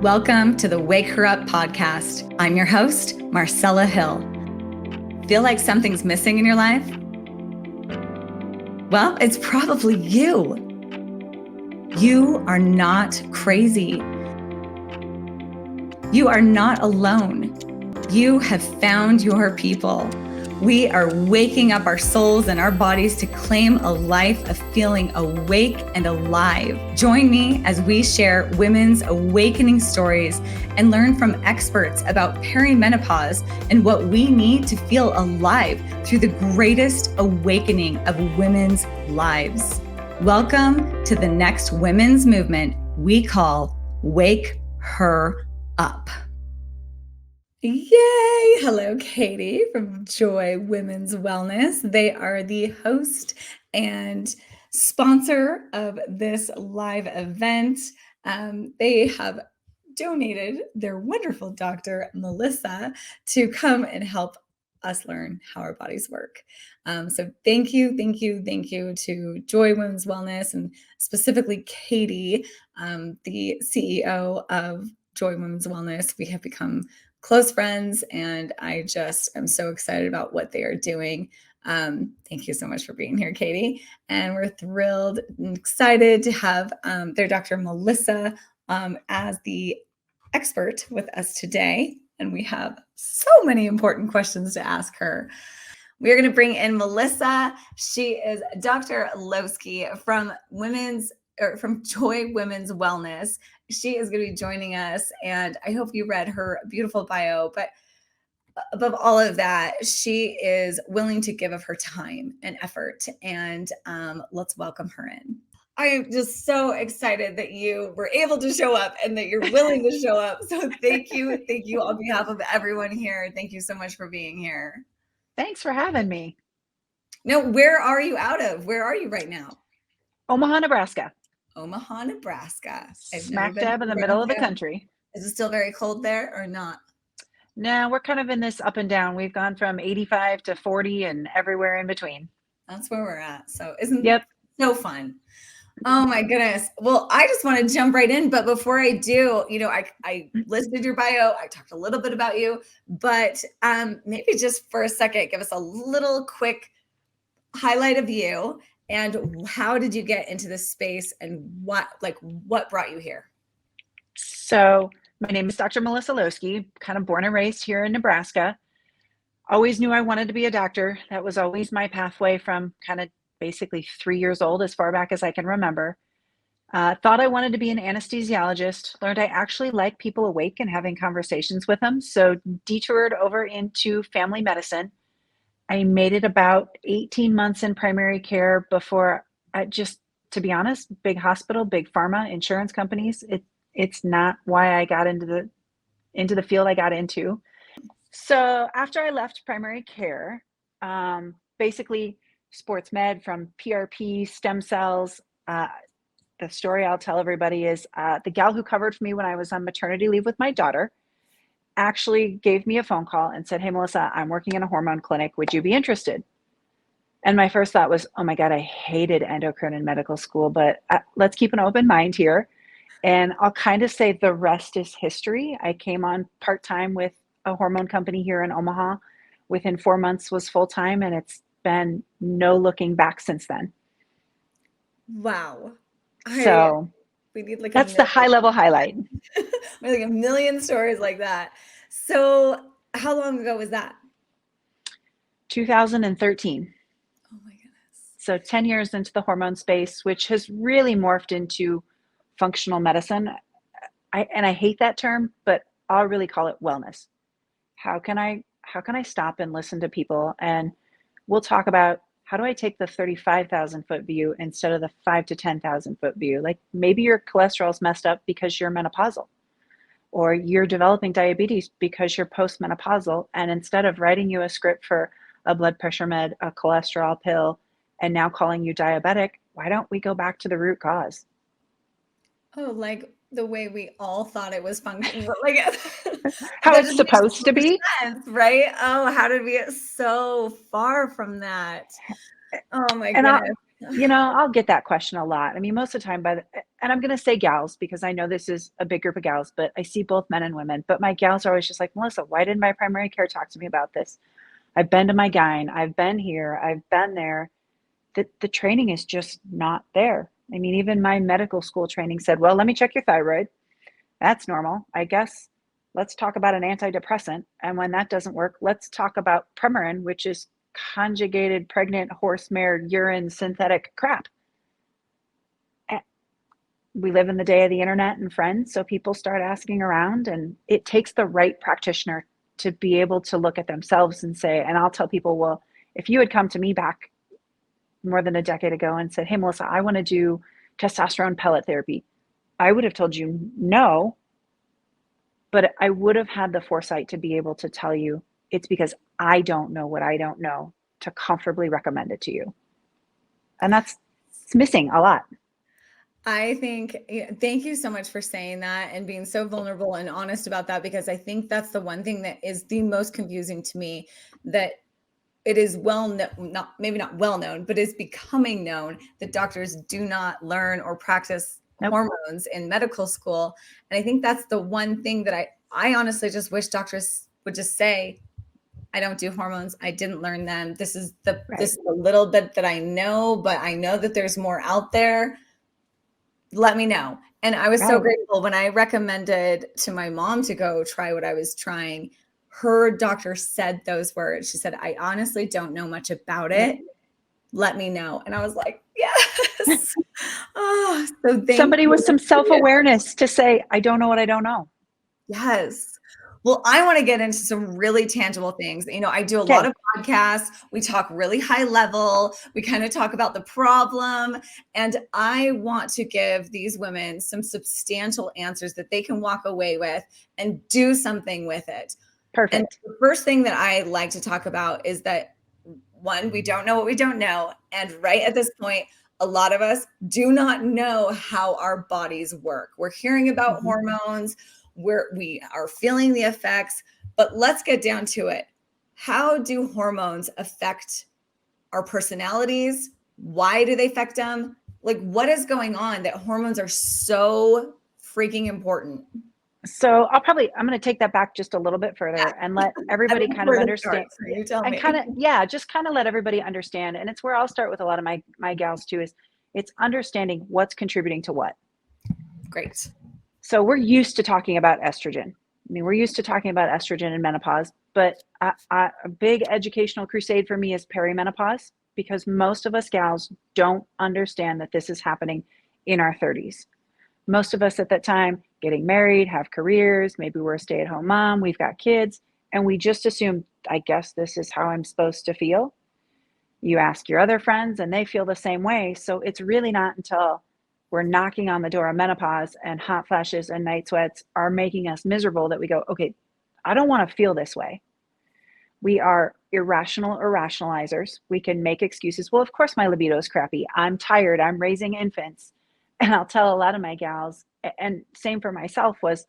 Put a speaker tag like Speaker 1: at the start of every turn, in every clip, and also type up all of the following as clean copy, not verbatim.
Speaker 1: Welcome to the Wake Her Up podcast. I'm your host, Marcella Hill. Feel like something's missing in your life? Well, it's probably you. You are not crazy. You are not alone. You have found your people. We are waking up our souls and our bodies to claim a life of feeling awake and alive. Join me as we share women's awakening stories and learn from experts about perimenopause and what we need to feel alive through the greatest awakening of women's lives. Welcome to the next women's movement we call Wake Her Up. Yay! Hello, Katie from Joy Women's Wellness. They are the host and sponsor of this live event. They have donated their wonderful doctor, Melissa, to come and help us learn how our bodies work. So thank you to Joy Women's Wellness, and specifically Katie, the CEO of Joy Women's Wellness. We have become close friends, and I just am so excited about what they are doing. Thank you so much for being here, Katie. And we're thrilled and excited to have their Dr. Melissa as the expert with us today. And we have so many important questions to ask her. We're going to bring in Melissa. She is Dr. Loseke from Joy Women's Wellness. She is going to be joining us, and I hope you read her beautiful bio. But above all of that, she is willing to give of her time and effort, and let's welcome her in. I'm just so excited that you were able to show up and that you're willing to show up. So thank you on behalf of everyone here. Thank you so much for being here.
Speaker 2: Thanks for having me.
Speaker 1: No, where are you out of? Where are you right now?
Speaker 2: Omaha, Nebraska.
Speaker 1: Omaha, Nebraska.
Speaker 2: Smack dab in the middle of the country.
Speaker 1: Is it still very cold there or not?
Speaker 2: No, we're kind of in this up and down. We've gone from 85 to 40 and everywhere in between.
Speaker 1: That's where we're at. So isn't it so fun? Oh my goodness. Well, I just want to jump right in. But before I do, I listed your bio. I talked a little bit about you, but maybe just for a second, give us a little quick highlight of you. And how did you get into this space, and what brought you here?
Speaker 2: So my name is Dr. Melissa Loseke, kind of born and raised here in Nebraska. Always knew I wanted to be a doctor. That was always my pathway from kind of basically 3 years old, as far back as I can remember. Thought I wanted to be an anesthesiologist. Learned I actually like people awake and having conversations with them. So detoured over into family medicine. I made it about 18 months in primary care before to be honest, big hospital, big pharma, insurance companies, it's not why I got into the field I got into. So after I left primary care, basically sports med, from PRP, stem cells, the story I'll tell everybody is the gal who covered for me when I was on maternity leave with my daughter actually gave me a phone call and said, "Hey, Melissa, I'm working in a hormone clinic. Would you be interested?" And my first thought was, oh my God, I hated endocrine in medical school, but let's keep an open mind here. And I'll kind of say the rest is history. I came on part-time with a hormone company here in Omaha. Within 4 months was full-time, and it's been no looking back since then.
Speaker 1: Wow.
Speaker 2: So we need that's the high-level highlight.
Speaker 1: Like a million stories like that. So how long ago was that?
Speaker 2: 2013.
Speaker 1: Oh my goodness.
Speaker 2: So 10 years into the hormone space, which has really morphed into functional medicine. I hate that term, but I'll really call it wellness. How can I stop and listen to people? And we'll talk about, how do I take the 35,000 foot view instead of the 5 to 10,000 foot view? Like maybe your cholesterol's messed up because you're menopausal, or you're developing diabetes because you're postmenopausal. And instead of writing you a script for a blood pressure med, a cholesterol pill, and now calling you diabetic, why don't we go back to the root cause?
Speaker 1: Oh, like the way we all thought it was functioning, like
Speaker 2: how it's supposed to be,
Speaker 1: sense, right? Oh, how did we get so far from that? Oh my goodness.
Speaker 2: I'll get that question a lot. I mean, most of the time and I'm going to say gals because I know this is a big group of gals, but I see both men and women. But my gals are always just like, Melissa, why didn't my primary care talk to me about this? I've been to my gyne. I've been here. I've been there. The training is just not there. I mean, even my medical school training said, well, let me check your thyroid. That's normal. I guess let's talk about an antidepressant. And when that doesn't work, let's talk about Premarin, which is conjugated pregnant horse mare urine synthetic crap. We live in the day of the internet and friends, so people start asking around, and it takes the right practitioner to be able to look at themselves and say, and I'll tell people, well, if you had come to me back more than a decade ago and said, hey, Melissa, I want to do testosterone pellet therapy, I would have told you no, but I would have had the foresight to be able to tell you it's because I don't know what I don't know to comfortably recommend it to you. And it's missing a lot.
Speaker 1: I think, thank you so much for saying that and being so vulnerable and honest about that, because I think that's the one thing that is the most confusing to me, that it is maybe not well known, but is becoming known that doctors do not learn or practice hormones in medical school. And I think that's the one thing that I honestly just wish doctors would just say, I don't do hormones. I didn't learn them. This is the little bit that I know, but I know that there's more out there. Let me know. And I was so grateful when I recommended to my mom to go try what I was trying. Her doctor said those words. She said, I honestly don't know much about it. Let me know. And I was like, yes. Oh, so thank
Speaker 2: somebody
Speaker 1: you.
Speaker 2: with some self-awareness to say, I don't know what I don't know.
Speaker 1: Yes. Well, I want to get into some really tangible things. I do a lot of podcasts. We talk really high level. We kind of talk about the problem. And I want to give these women some substantial answers that they can walk away with and do something with it.
Speaker 2: Perfect.
Speaker 1: And the first thing that I like to talk about is that, one, we don't know what we don't know. And right at this point, a lot of us do not know how our bodies work. We're hearing about hormones. We are feeling the effects, but let's get down to it. How do hormones affect our personalities? Why do they affect them? Like, what is going on that hormones are so freaking important?
Speaker 2: So I'm going to take that back just a little bit further and let everybody kind of understand. Just kind of let everybody understand. And it's where I'll start with a lot of my gals too, is it's understanding what's contributing to what.
Speaker 1: Great.
Speaker 2: So we're used to talking about estrogen. I mean, we're used to talking about estrogen and menopause, but a big educational crusade for me is perimenopause, because most of us gals don't understand that this is happening in our 30s. Most of us at that time getting married, have careers, maybe we're a stay-at-home mom, we've got kids, and we just assume, I guess this is how I'm supposed to feel. You ask your other friends and they feel the same way. So it's really not until we're knocking on the door of menopause and hot flashes and night sweats are making us miserable that we go, okay, I don't want to feel this way. We are irrational or rationalizers. We can make excuses. Well, of course my libido is crappy. I'm tired. I'm raising infants. And I'll tell a lot of my gals, and same for myself, was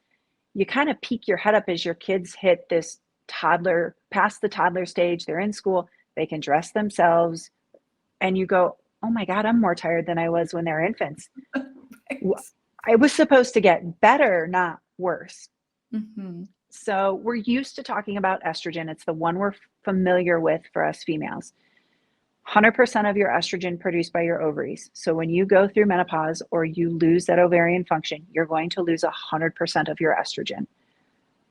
Speaker 2: you kind of peek your head up as your kids hit this past the toddler stage. They're in school. They can dress themselves. And you go, oh my God, I'm more tired than I was when they were infants. Right. I was supposed to get better, not worse. Mm-hmm. So we're used to talking about estrogen. It's the one we're familiar with for us females. 100% of your estrogen produced by your ovaries. So when you go through menopause or you lose that ovarian function, you're going to lose 100% of your estrogen.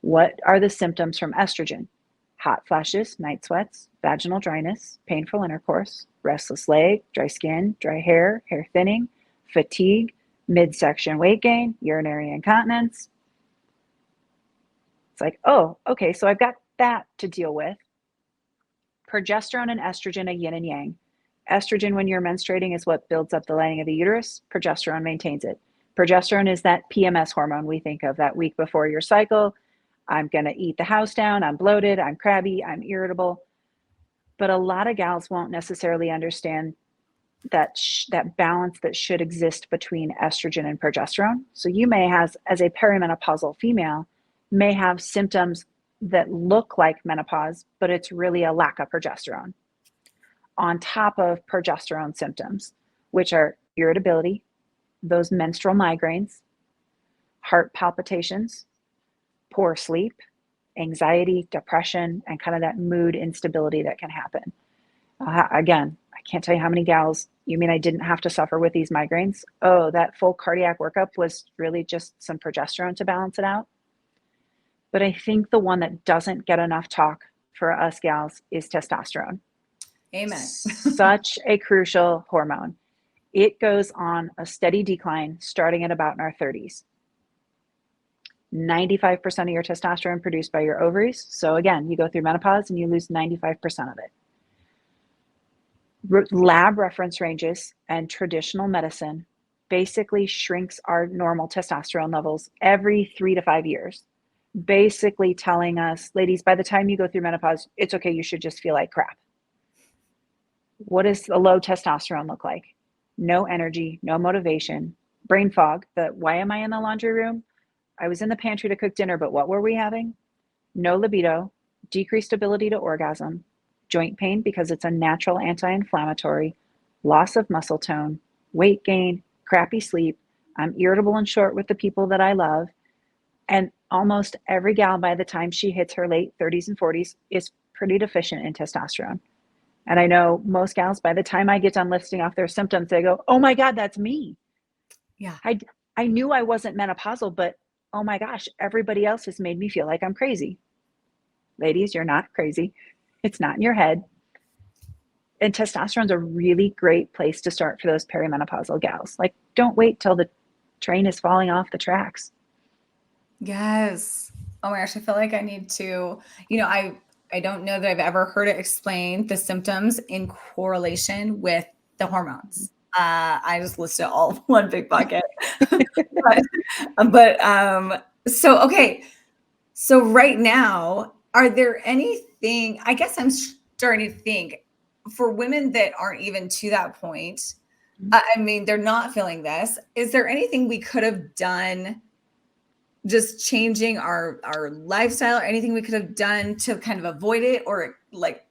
Speaker 2: What are the symptoms from estrogen? Hot flashes, night sweats, vaginal dryness, painful intercourse, restless leg, dry skin, dry hair, hair thinning, fatigue, midsection weight gain, urinary incontinence. It's like, oh, okay, so I've got that to deal with. Progesterone and estrogen, a yin and yang. Estrogen, when you're menstruating, is what builds up the lining of the uterus. Progesterone maintains it. Progesterone is that PMS hormone we think of that week before your cycle. I'm going to eat the house down. I'm bloated. I'm crabby. I'm irritable. But a lot of gals won't necessarily understand that balance that should exist between estrogen and progesterone. So you may have, as a perimenopausal female, may have symptoms that look like menopause, but it's really a lack of progesterone on top of progesterone symptoms. which are irritability, those menstrual migraines, heart palpitations, poor sleep, anxiety, depression, and kind of that mood instability that can happen. Again, I can't tell you how many gals, you mean I didn't have to suffer with these migraines? Oh, that full cardiac workup was really just some progesterone to balance it out. But I think the one that doesn't get enough talk for us gals is testosterone.
Speaker 1: Amen.
Speaker 2: Such a crucial hormone. It goes on a steady decline starting at about in our 30s. 95% of your testosterone produced by your ovaries. So again, you go through menopause and you lose 95% of it. Lab reference ranges and traditional medicine basically shrinks our normal testosterone levels every 3 to 5 years, basically telling us, ladies, by the time you go through menopause, it's okay, you should just feel like crap. What does a low testosterone look like? No energy, no motivation, brain fog. Why am I in the laundry room? I was in the pantry to cook dinner, but what were we having? No libido, decreased ability to orgasm, joint pain because it's a natural anti-inflammatory, loss of muscle tone, weight gain, crappy sleep. I'm irritable and short with the people that I love. And almost every gal by the time she hits her late 30s and 40s is pretty deficient in testosterone. And I know most gals, by the time I get done listing off their symptoms, they go, oh my God, that's me.
Speaker 1: Yeah.
Speaker 2: I knew I wasn't menopausal, but oh my gosh, everybody else has made me feel like I'm crazy. Ladies, you're not crazy. It's not in your head. And testosterone's a really great place to start for those perimenopausal gals. Like, don't wait till the train is falling off the tracks.
Speaker 1: Yes. Oh my gosh, I feel like I need to, I don't know that I've ever heard it explain the symptoms in correlation with the hormones. I just listed all one big bucket. So okay. So right now, are there anything, I guess I'm starting to think for women that aren't even to that point, I mean, they're not feeling this. Is there anything we could have done, just changing our lifestyle, or anything we could have done to kind of avoid it or like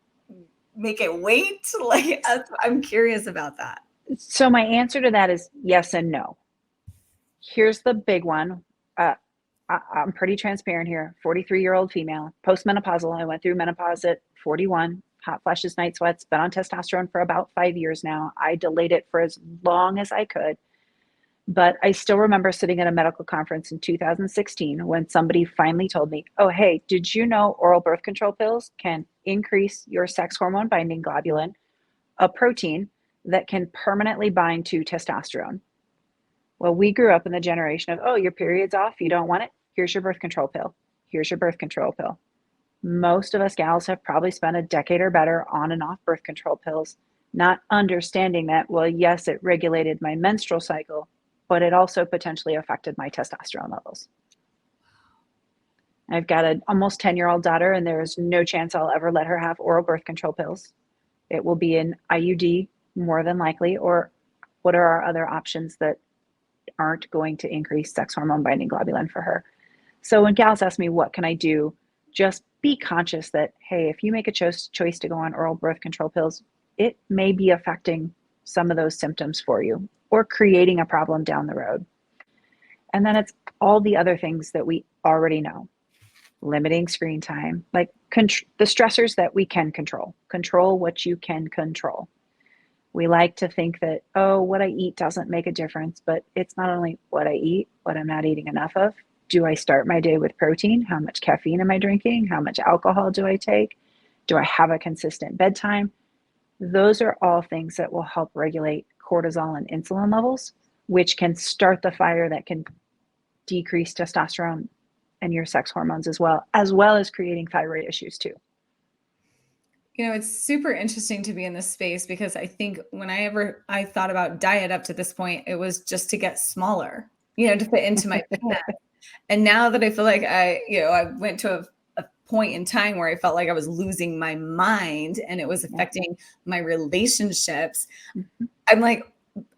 Speaker 1: make it wait? Like, I'm curious about that.
Speaker 2: So my answer to that is yes and no. Here's the big one. I'm pretty transparent here. 43-year-old female, postmenopausal. I went through menopause at 41, hot flashes, night sweats, been on testosterone for about 5 years now. I delayed it for as long as I could. But I still remember sitting at a medical conference in 2016 when somebody finally told me, oh, hey, did you know oral birth control pills can increase your sex hormone binding globulin, a protein that can permanently bind to testosterone? Well, we grew up in the generation of, oh, your period's off, you don't want it, here's your birth control pill. Here's your birth control pill. Most of us gals have probably spent a decade or better on and off birth control pills, not understanding that, well, yes, it regulated my menstrual cycle, but it also potentially affected my testosterone levels. I've got an almost 10-year-old daughter, and there is no chance I'll ever let her have oral birth control pills. It will be an IUD more than likely, or what are our other options that aren't going to increase sex hormone binding globulin for her? So when gals ask me, what can I do? Just be conscious that, hey, if you make a choice to go on oral birth control pills, it may be affecting some of those symptoms for you or creating a problem down the road. And then it's all the other things that we already know. Limiting screen time, like the stressors that we can control. Control what you can control. We like to think that, oh, what I eat doesn't make a difference, but it's not only what I eat, what I'm not eating enough of. Do I start my day with protein? How much caffeine am I drinking? How much alcohol do I take? Do I have a consistent bedtime? Those are all things that will help regulate cortisol and insulin levels, which can start the fire that can decrease testosterone and your sex hormones as well as creating thyroid issues too.
Speaker 1: It's super interesting to be in this space because I think when I thought about diet up to this point, it was just to get smaller, to fit into my plan. And now that I feel like I went to a point in time where I felt like I was losing my mind and it was affecting my relationships. Mm-hmm. I'm like,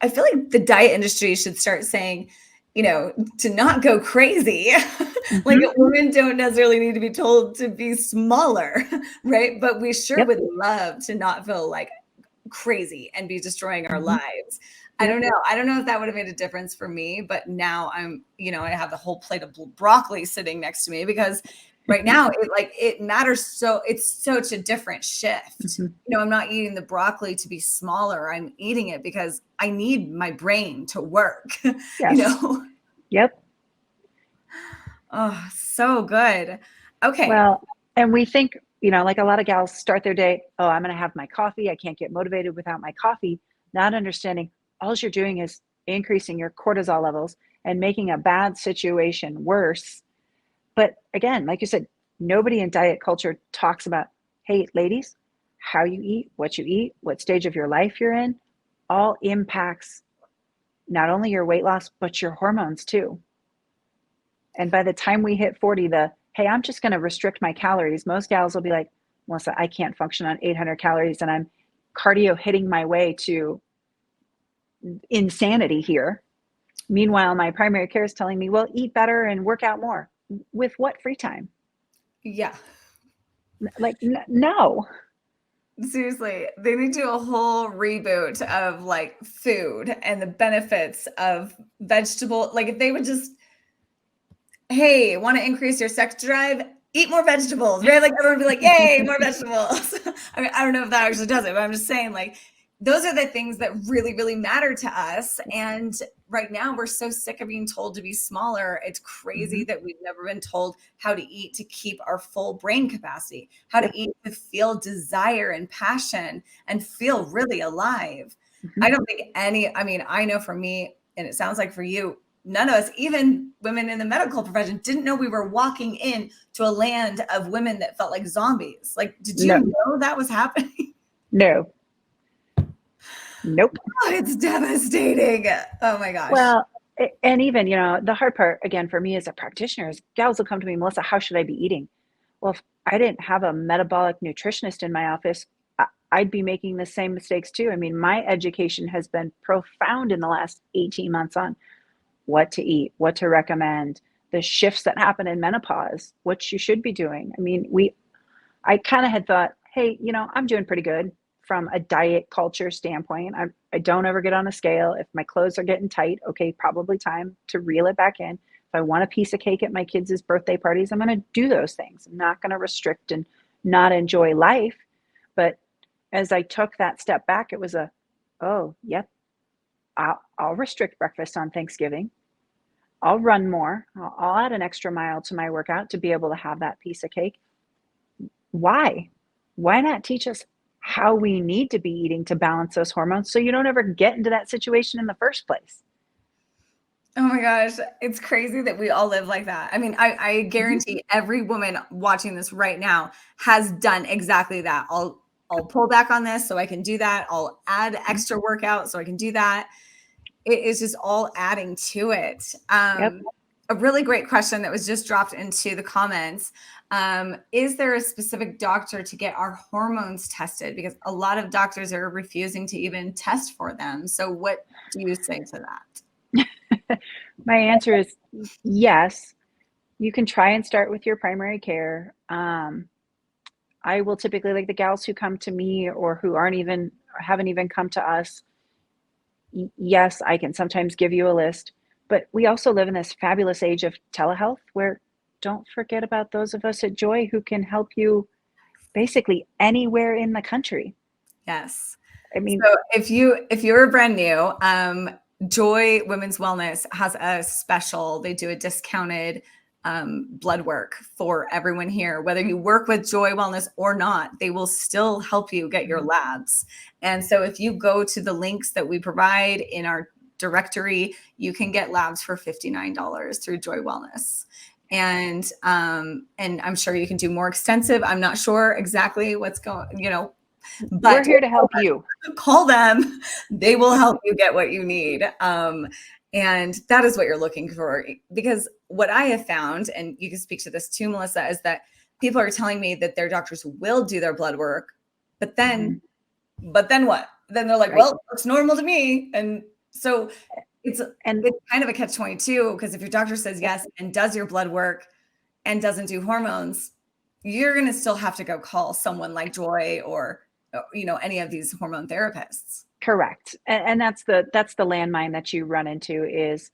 Speaker 1: I feel like the diet industry should start saying, to not go crazy. Mm-hmm. Like women don't necessarily need to be told to be smaller, right? But we sure would love to not feel like crazy and be destroying our lives. I don't know. I don't know if that would have made a difference for me, but now I'm, I have the whole plate of broccoli sitting next to me because right now it matters. So it's such a different shift. I'm not eating the broccoli to be smaller. I'm eating it because I need my brain to work,
Speaker 2: Yes. Yep.
Speaker 1: Oh, so good. Okay.
Speaker 2: Well, and we think, like a lot of gals start their day, oh, I'm going to have my coffee. I can't get motivated without my coffee. Not understanding all you're doing is increasing your cortisol levels and making a bad situation worse. But again, like you said, nobody in diet culture talks about, hey, ladies, how you eat, what stage of your life you're in, all impacts not only your weight loss, but your hormones too. And by the time we hit 40, hey, I'm just going to restrict my calories. Most gals will be like, Melissa, I can't function on 800 calories and I'm cardio hitting my way to insanity here. Meanwhile, my primary care is telling me, well, eat better and work out more. With what free time?
Speaker 1: Yeah.
Speaker 2: Like, no.
Speaker 1: Seriously, they need to do a whole reboot of like food and the benefits of vegetable. Like if they would just, hey, want to increase your sex drive? Eat more vegetables, right? Like everyone would be like, yay, more vegetables. I mean, I don't know if that actually does it, but I'm just saying like, those are the things that really, really matter to us. And right now we're so sick of being told to be smaller. It's crazy that we've never been told how to eat to keep our full brain capacity, how to eat to feel desire and passion and feel really alive. I don't think I know for me, and it sounds like for you, none of us, even women in the medical profession, didn't know we were walking in to a land of women that felt like zombies. Like, did you know that was happening?
Speaker 2: No. Nope.
Speaker 1: Oh, it's devastating. Oh my gosh.
Speaker 2: Well, and even, the hard part, again, for me as a practitioner is gals will come to me, Melissa, how should I be eating? Well, if I didn't have a metabolic nutritionist in my office, I'd be making the same mistakes too. I mean, my education has been profound in the last 18 months on what to eat, what to recommend, the shifts that happen in menopause, what you should be doing. I mean, I kind of had thought, hey, I'm doing pretty good from a diet culture standpoint. I don't ever get on a scale. If my clothes are getting tight, okay, probably time to reel it back in. If I want a piece of cake at my kids' birthday parties, I'm going to do those things. I'm not going to restrict and not enjoy life. But as I took that step back, it was yep, I'll restrict breakfast on Thanksgiving. I'll run more. I'll add an extra mile to my workout to be able to have that piece of cake. Why? Why not teach us how we need to be eating to balance those hormones so you don't ever get into that situation in the first place?
Speaker 1: Oh my gosh, it's crazy that we all live like that. I mean, I guarantee every woman watching this right now has done exactly that. I'll pull back on this so I can do that. I'll add extra workout so I can do that. It is just all adding to it.
Speaker 2: Yep.
Speaker 1: A really great question that was just dropped into the comments. Is there a specific doctor to get our hormones tested? Because a lot of doctors are refusing to even test for them. So what do you say to that?
Speaker 2: My answer is yes. You can try and start with your primary care. I will typically, like the gals who come to me or who haven't even come to us, yes, I can sometimes give you a list, but we also live in this fabulous age of telehealth where don't forget about those of us at Joy who can help you basically anywhere in the country.
Speaker 1: Yes.
Speaker 2: I mean,
Speaker 1: so if you're brand new, Joy Women's Wellness has a special. They do a discounted blood work for everyone here. Whether you work with Joy Wellness or not, they will still help you get your labs. And so if you go to the links that we provide in our directory, you can get labs for $59 through Joy Wellness. And I'm sure you can do more extensive. I'm not sure exactly what's going, but
Speaker 2: we're here to help you.
Speaker 1: Call them. They will help you get what you need. And that is what you're looking for. Because what I have found, and you can speak to this too, Melissa, is that people are telling me that their doctors will do their blood work, but then what? Then they're like, right. Well, it's normal to me. And so it's kind of a catch-22, because if your doctor says yes and does your blood work and doesn't do hormones, you're going to still have to go call someone like Joy or any of these hormone therapists.
Speaker 2: Correct. And that's the landmine that you run into is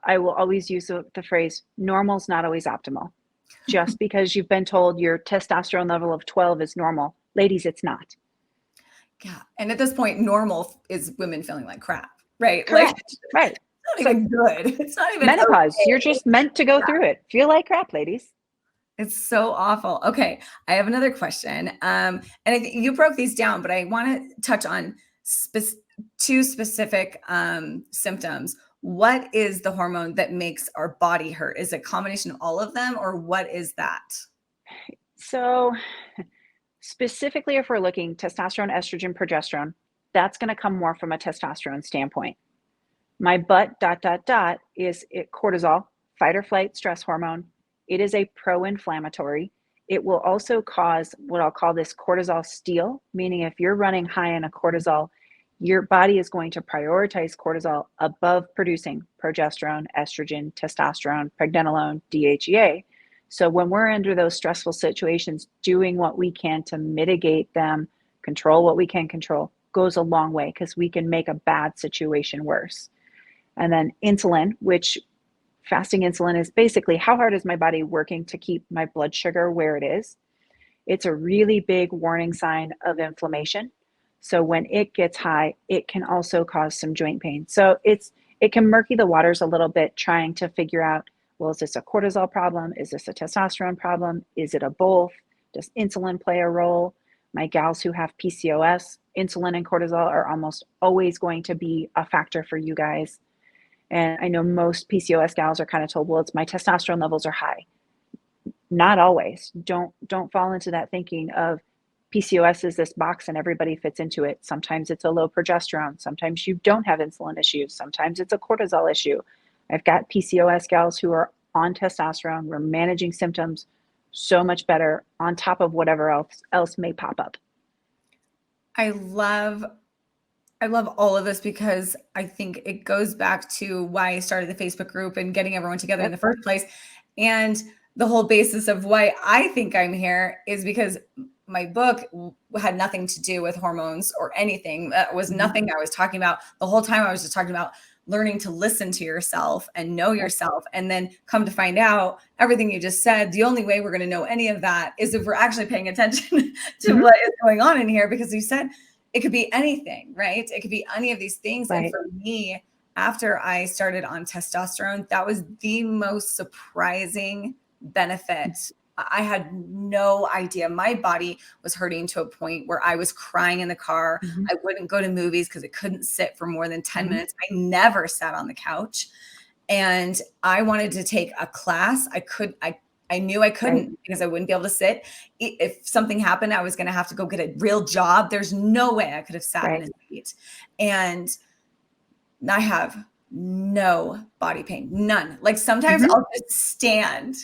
Speaker 2: I will always use the phrase normal's not always optimal. Just because you've been told your testosterone level of 12 is normal, ladies, it's not.
Speaker 1: Yeah. And at this point, normal is women feeling like crap, right? Like
Speaker 2: Correct. Right.
Speaker 1: it's
Speaker 2: It's
Speaker 1: not
Speaker 2: like
Speaker 1: even good. It's not even
Speaker 2: menopause. You're
Speaker 1: okay.
Speaker 2: just meant to go through it. Feel like crap, ladies.
Speaker 1: It's so awful. Okay, I have another question. And I think you broke these down, but I want to touch on two specific symptoms. What is the hormone that makes our body hurt? Is it a combination of all of them, or what is that?
Speaker 2: So specifically, if we're looking testosterone, estrogen, progesterone, that's going to come more from a testosterone standpoint. My but is it cortisol, fight or flight stress hormone. It is a pro-inflammatory. It will also cause what I'll call this cortisol steal, meaning if you're running high in a cortisol, your body is going to prioritize cortisol above producing progesterone, estrogen, testosterone, pregnenolone, DHEA. So when we're under those stressful situations, doing what we can to mitigate them, control what we can control, goes a long way because we can make a bad situation worse. And then insulin, which fasting insulin is basically how hard is my body working to keep my blood sugar where it is. It's a really big warning sign of inflammation. So when it gets high, it can also cause some joint pain. So it can murky the waters a little bit trying to figure out, well, is this a cortisol problem? Is this a testosterone problem? Is it a both? Does insulin play a role? My gals who have PCOS, insulin and cortisol are almost always going to be a factor for you guys. And I know most PCOS gals are kind of told, well, it's my testosterone levels are high. Not always. Don't fall into that thinking of PCOS is this box and everybody fits into it. Sometimes it's a low progesterone. Sometimes you don't have insulin issues. Sometimes it's a cortisol issue. I've got PCOS gals who are on testosterone. We're managing symptoms so much better on top of whatever else may pop up.
Speaker 1: I love all of this because I think it goes back to why I started the Facebook group and getting everyone together in the first place. And the whole basis of why I think I'm here is because my book had nothing to do with hormones or anything. That was nothing I was talking about. The whole time I was just talking about learning to listen to yourself and know yourself. And then come to find out everything you just said, the only way we're going to know any of that is if we're actually paying attention to what is going on in here, because you said it could be anything, right? It could be any of these things.
Speaker 2: Right.
Speaker 1: And for me, after I started on testosterone, that was the most surprising benefit. I had no idea. My body was hurting to a point where I was crying in the car. I wouldn't go to movies because it couldn't sit for more than 10 minutes. I never sat on the couch. And I wanted to take a class. I knew I couldn't because I wouldn't be able to sit. If something happened, I was going to have to go get a real job. There's no way I could have sat in a seat. And I have no body pain, none. Like sometimes I'll just stand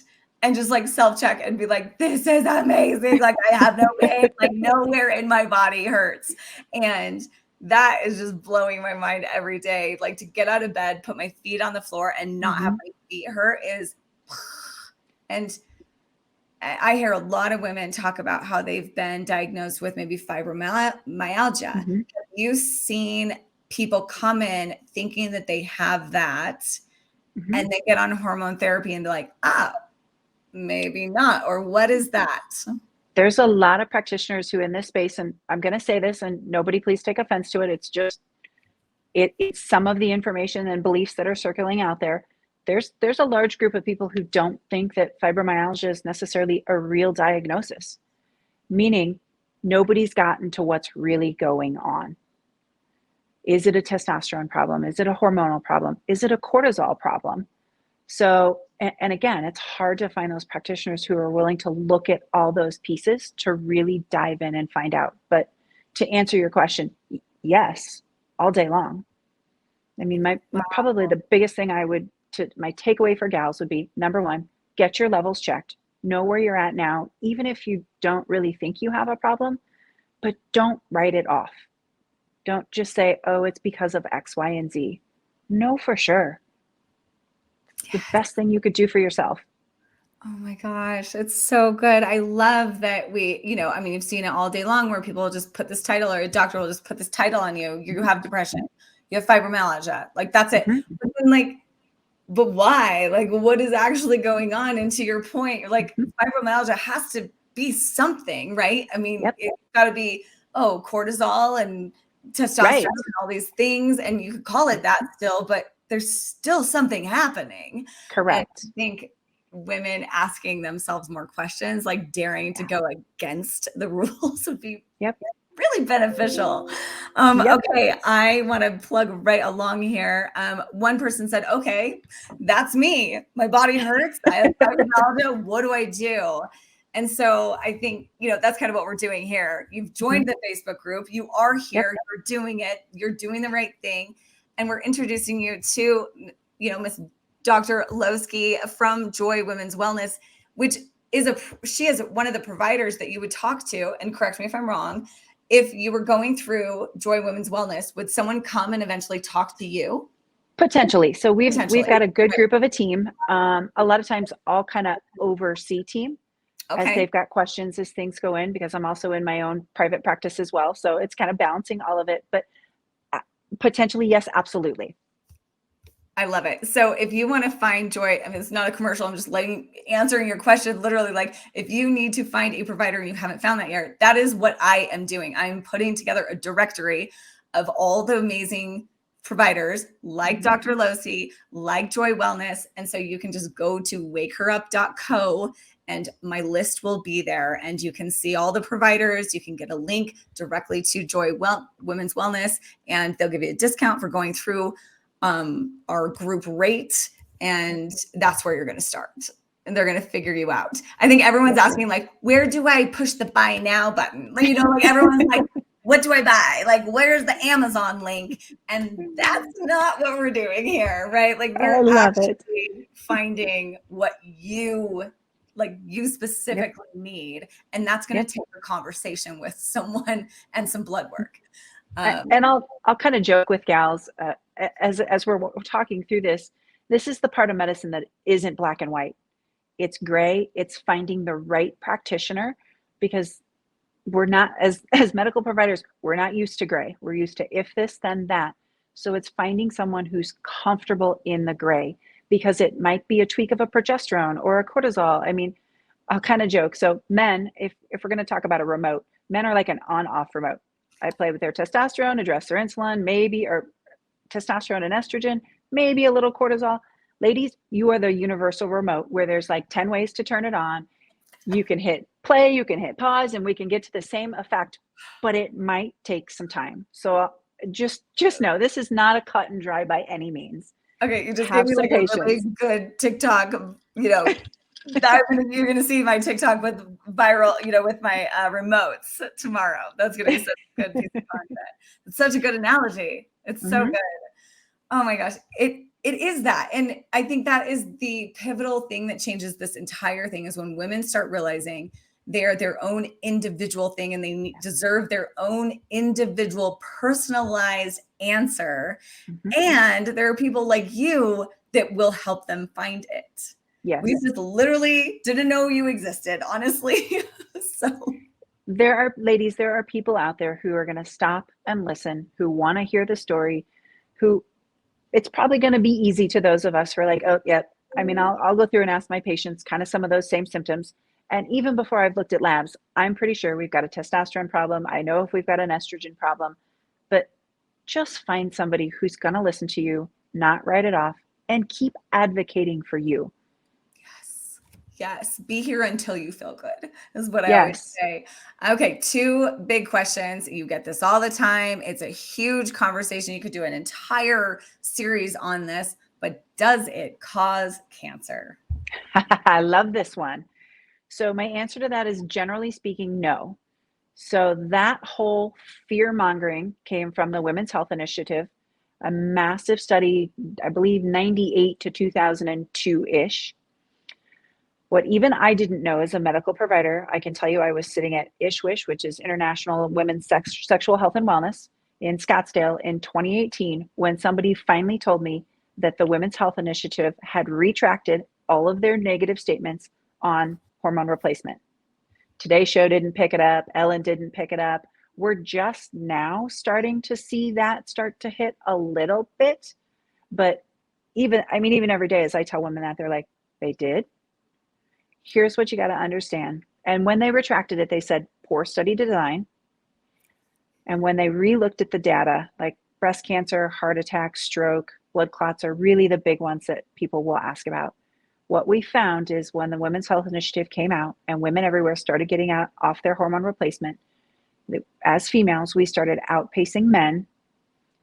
Speaker 1: and just like self-check and be like, this is amazing. Like I have no pain, like nowhere in my body hurts. And that is just blowing my mind every day. Like to get out of bed, put my feet on the floor and not have my feet hurt is, and I hear a lot of women talk about how they've been diagnosed with maybe fibromyalgia. Have you seen people come in thinking that they have that and they get on hormone therapy and be like, maybe not, or what is that?
Speaker 2: There's a lot of practitioners who in this space, and I'm going to say this and nobody please take offense to it. It's just, it's some of the information and beliefs that are circling out there. There's a large group of people who don't think that fibromyalgia is necessarily a real diagnosis, meaning nobody's gotten to what's really going on. Is it a testosterone problem? Is it a hormonal problem? Is it a cortisol problem? So, and again, it's hard to find those practitioners who are willing to look at all those pieces to really dive in and find out. But to answer your question, yes, all day long. I mean, probably the biggest thing my takeaway for gals would be, number one, get your levels checked, know where you're at now, even if you don't really think you have a problem, but don't write it off. Don't just say, oh, it's because of X, Y, and Z. Know for sure. It's the best thing you could do for yourself.
Speaker 1: Oh my gosh, it's so good. I love that I mean, you've seen it all day long where people will just put this title, or a doctor will just put this title on you. You have depression, you have fibromyalgia. Like, that's it.
Speaker 2: Mhm.
Speaker 1: But then, like, but why? Like, what is actually going on? And to your point, you're like,
Speaker 2: Mhm.
Speaker 1: fibromyalgia has to be something, right? I mean,
Speaker 2: Yep.
Speaker 1: it's got to be, cortisol and testosterone
Speaker 2: Right.
Speaker 1: and all these things. And you could call it that still, but there's still something happening. And I
Speaker 2: Correct.
Speaker 1: think women asking themselves more questions, like daring to
Speaker 2: Yeah.
Speaker 1: go against the rules, would be
Speaker 2: Yep.
Speaker 1: really beneficial.
Speaker 2: Yep.
Speaker 1: Okay, I want to plug right along here. One person said, okay, that's me. My body hurts. I have fibromyalgia. What do I do? And so I think, that's kind of what we're doing here. You've
Speaker 2: Mhm.
Speaker 1: joined the Facebook group. You are
Speaker 2: Yep.
Speaker 1: here. You're doing it. You're doing the right thing. And we're introducing you to, Miss Dr. Loseke from Joy Women's Wellness, which she is one of the providers that you would talk to, and correct me if I'm wrong. If you were going through Joy Women's Wellness, would someone come and eventually talk to you?
Speaker 2: Potentially. So we've
Speaker 1: Potentially.
Speaker 2: got a good group of a team. A lot of times I'll kind of oversee team as
Speaker 1: Okay.
Speaker 2: they've got questions as things go in, because I'm also in my own private practice as well. So it's kind of balancing all of it. But uh, potentially, yes, absolutely.
Speaker 1: I love it. So if you want to find Joy, I mean, it's not a commercial. I'm just answering your question. Literally, like, if you need to find a provider and you haven't found that yet, that is what I am doing. I'm putting together a directory of all the amazing providers like
Speaker 2: Mhm.
Speaker 1: Dr. Losi, like Joy Wellness. And so you can just go to wakeherup.co and my list will be there, and you can see all the providers. You can get a link directly to Women's Wellness, and they'll give you a discount for going through our group rate, and that's where you're going to start. And they're going to figure you out. I think everyone's
Speaker 2: Yep.
Speaker 1: asking, like, where do I push the buy now button? Like, like everyone's like, what do I buy? Like, where's the Amazon link? And that's not what we're doing here, right? Like,
Speaker 2: I
Speaker 1: we're
Speaker 2: love it.
Speaker 1: actually finding what you
Speaker 2: Yep.
Speaker 1: specifically need. And that's going
Speaker 2: Yep.
Speaker 1: to take a conversation with someone and some blood work. Um,
Speaker 2: And I'll kind of joke with gals as we're talking through this. This is the part of medicine that isn't black and white. It's gray. It's finding the right practitioner, because we're not, as medical providers, we're not used to gray. We're used to if this, then that. So it's finding someone who's comfortable in the gray, because it might be a tweak of a progesterone or a cortisol. I mean, I'll kind of joke. So men, if we're going to talk about a remote, men are like an on-off remote. I play with their testosterone, address their insulin, maybe, or testosterone and estrogen, maybe a little cortisol. Ladies, you are the universal remote where there's like 10 ways to turn it on. You can hit play, you can hit pause, and we can get to the same effect, but it might take some time. So just know this is not a cut and dry by any means.
Speaker 1: Okay, you just gave
Speaker 2: Have
Speaker 1: me
Speaker 2: some
Speaker 1: like a really
Speaker 2: patience.
Speaker 1: good TikTok, you're gonna see my TikTok with viral, with my remotes tomorrow. That's gonna be such a good piece of content. It's such a good analogy. It's so
Speaker 2: Mm-hmm.
Speaker 1: good. Oh my gosh. It is that. And I think that is the pivotal thing that changes this entire thing, is when women start realizing they're their own individual thing and they deserve their own individual personalized answer.
Speaker 2: Mm-hmm.
Speaker 1: And there are people like you that will help them find it. We
Speaker 2: Yes.
Speaker 1: just literally didn't know you existed, honestly. So
Speaker 2: There are ladies, there are people out there who are going to stop and listen, who want to hear the story, who it's probably going to be easy to those of us who are like, oh, yeah. I mean, I'll go through and ask my patients kind of some of those same symptoms. And even before I've looked at labs, I'm pretty sure we've got a testosterone problem. I know if we've got an estrogen problem, but just find somebody who's going to listen to you, not write it off, and keep advocating for you.
Speaker 1: yes. Yes. Be here until you feel good, is what I always
Speaker 2: Yes.
Speaker 1: say. Okay. Two big questions. You get this all the time. It's a huge conversation. You could do an entire series on this, but does it cause cancer?
Speaker 2: I love this one. So my answer to that is, generally speaking, no. So that whole fear mongering came from the Women's Health Initiative, a massive study, I believe 98 to 2002 ish. What even I didn't know as a medical provider, I can tell you I was sitting at ISHWISH, which is International Women's Sexual Health and Wellness in Scottsdale in 2018, when somebody finally told me that the Women's Health Initiative had retracted all of their negative statements on hormone replacement. Today Show didn't pick it up. Ellen didn't pick it up. We're just now starting to see that start to hit a little bit. But even every day as I tell women that, they're like, they did? Here's what you got to understand. And when they retracted it, they said poor study design. And when they re-looked at the data, like breast cancer, heart attack, stroke, blood clots are really the big ones that people will ask about. What we found is when the Women's Health Initiative came out and women everywhere started getting off their hormone replacement, as females, we started outpacing men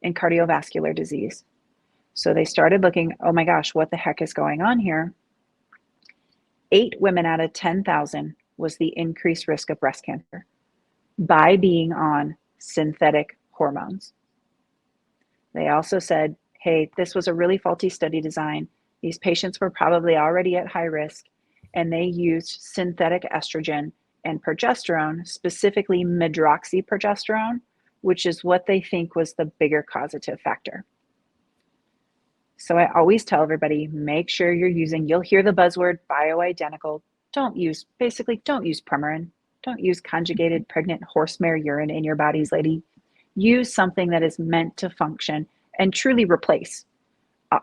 Speaker 2: in cardiovascular disease. So they started looking, oh my gosh, what the heck is going on here? 8 women out of 10,000 was the increased risk of breast cancer by being on synthetic hormones. They also said, hey, this was a really faulty study design. These patients were probably already at high risk, and they used synthetic estrogen and progesterone, specifically medroxyprogesterone, which is what they think was the bigger causative factor. So I always tell everybody, make sure you're using, you'll hear the buzzword bioidentical. Don't use Premarin. Don't use conjugated pregnant horsemare urine in your bodies, lady. Use something that is meant to function and truly replace.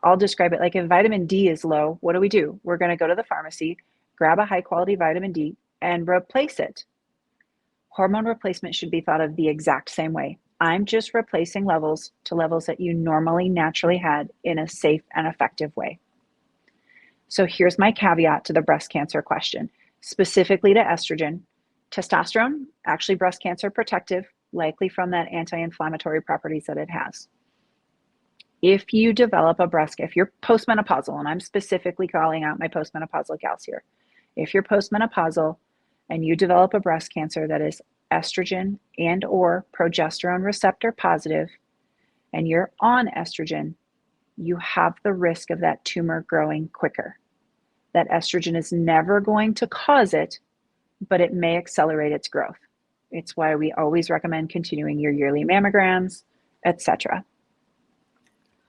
Speaker 2: I'll describe it like if vitamin D is low, what do? We're going to go to the pharmacy, grab a high quality vitamin D and replace it. Hormone replacement should be thought of the exact same way. I'm just replacing levels to levels that you normally naturally had in a safe and effective way. So here's my caveat to the breast cancer question, specifically to estrogen. Testosterone, actually breast cancer protective, likely from that anti-inflammatory properties that it has. If you develop if you're postmenopausal, and I'm specifically calling out my postmenopausal gals here, if you're postmenopausal and you develop a breast cancer that is estrogen and or progesterone receptor positive, and you're on estrogen, you have the risk of that tumor growing quicker. That estrogen is never going to cause it, but it may accelerate its growth. It's why we always recommend continuing your yearly mammograms, etc.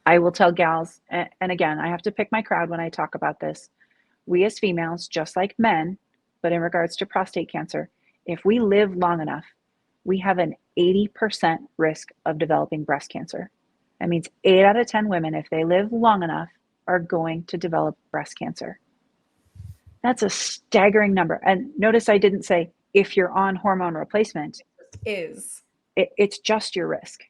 Speaker 2: I will tell gals, and again, I have to pick my crowd when I talk about this. We as females, just like men, but in regards to prostate cancer, if we live long enough, we have an 80% risk of developing breast cancer. That means 8 out of 10 women, if they live long enough, are going to develop breast cancer. That's a staggering number. And notice I didn't say if you're on hormone replacement. It's just your risk.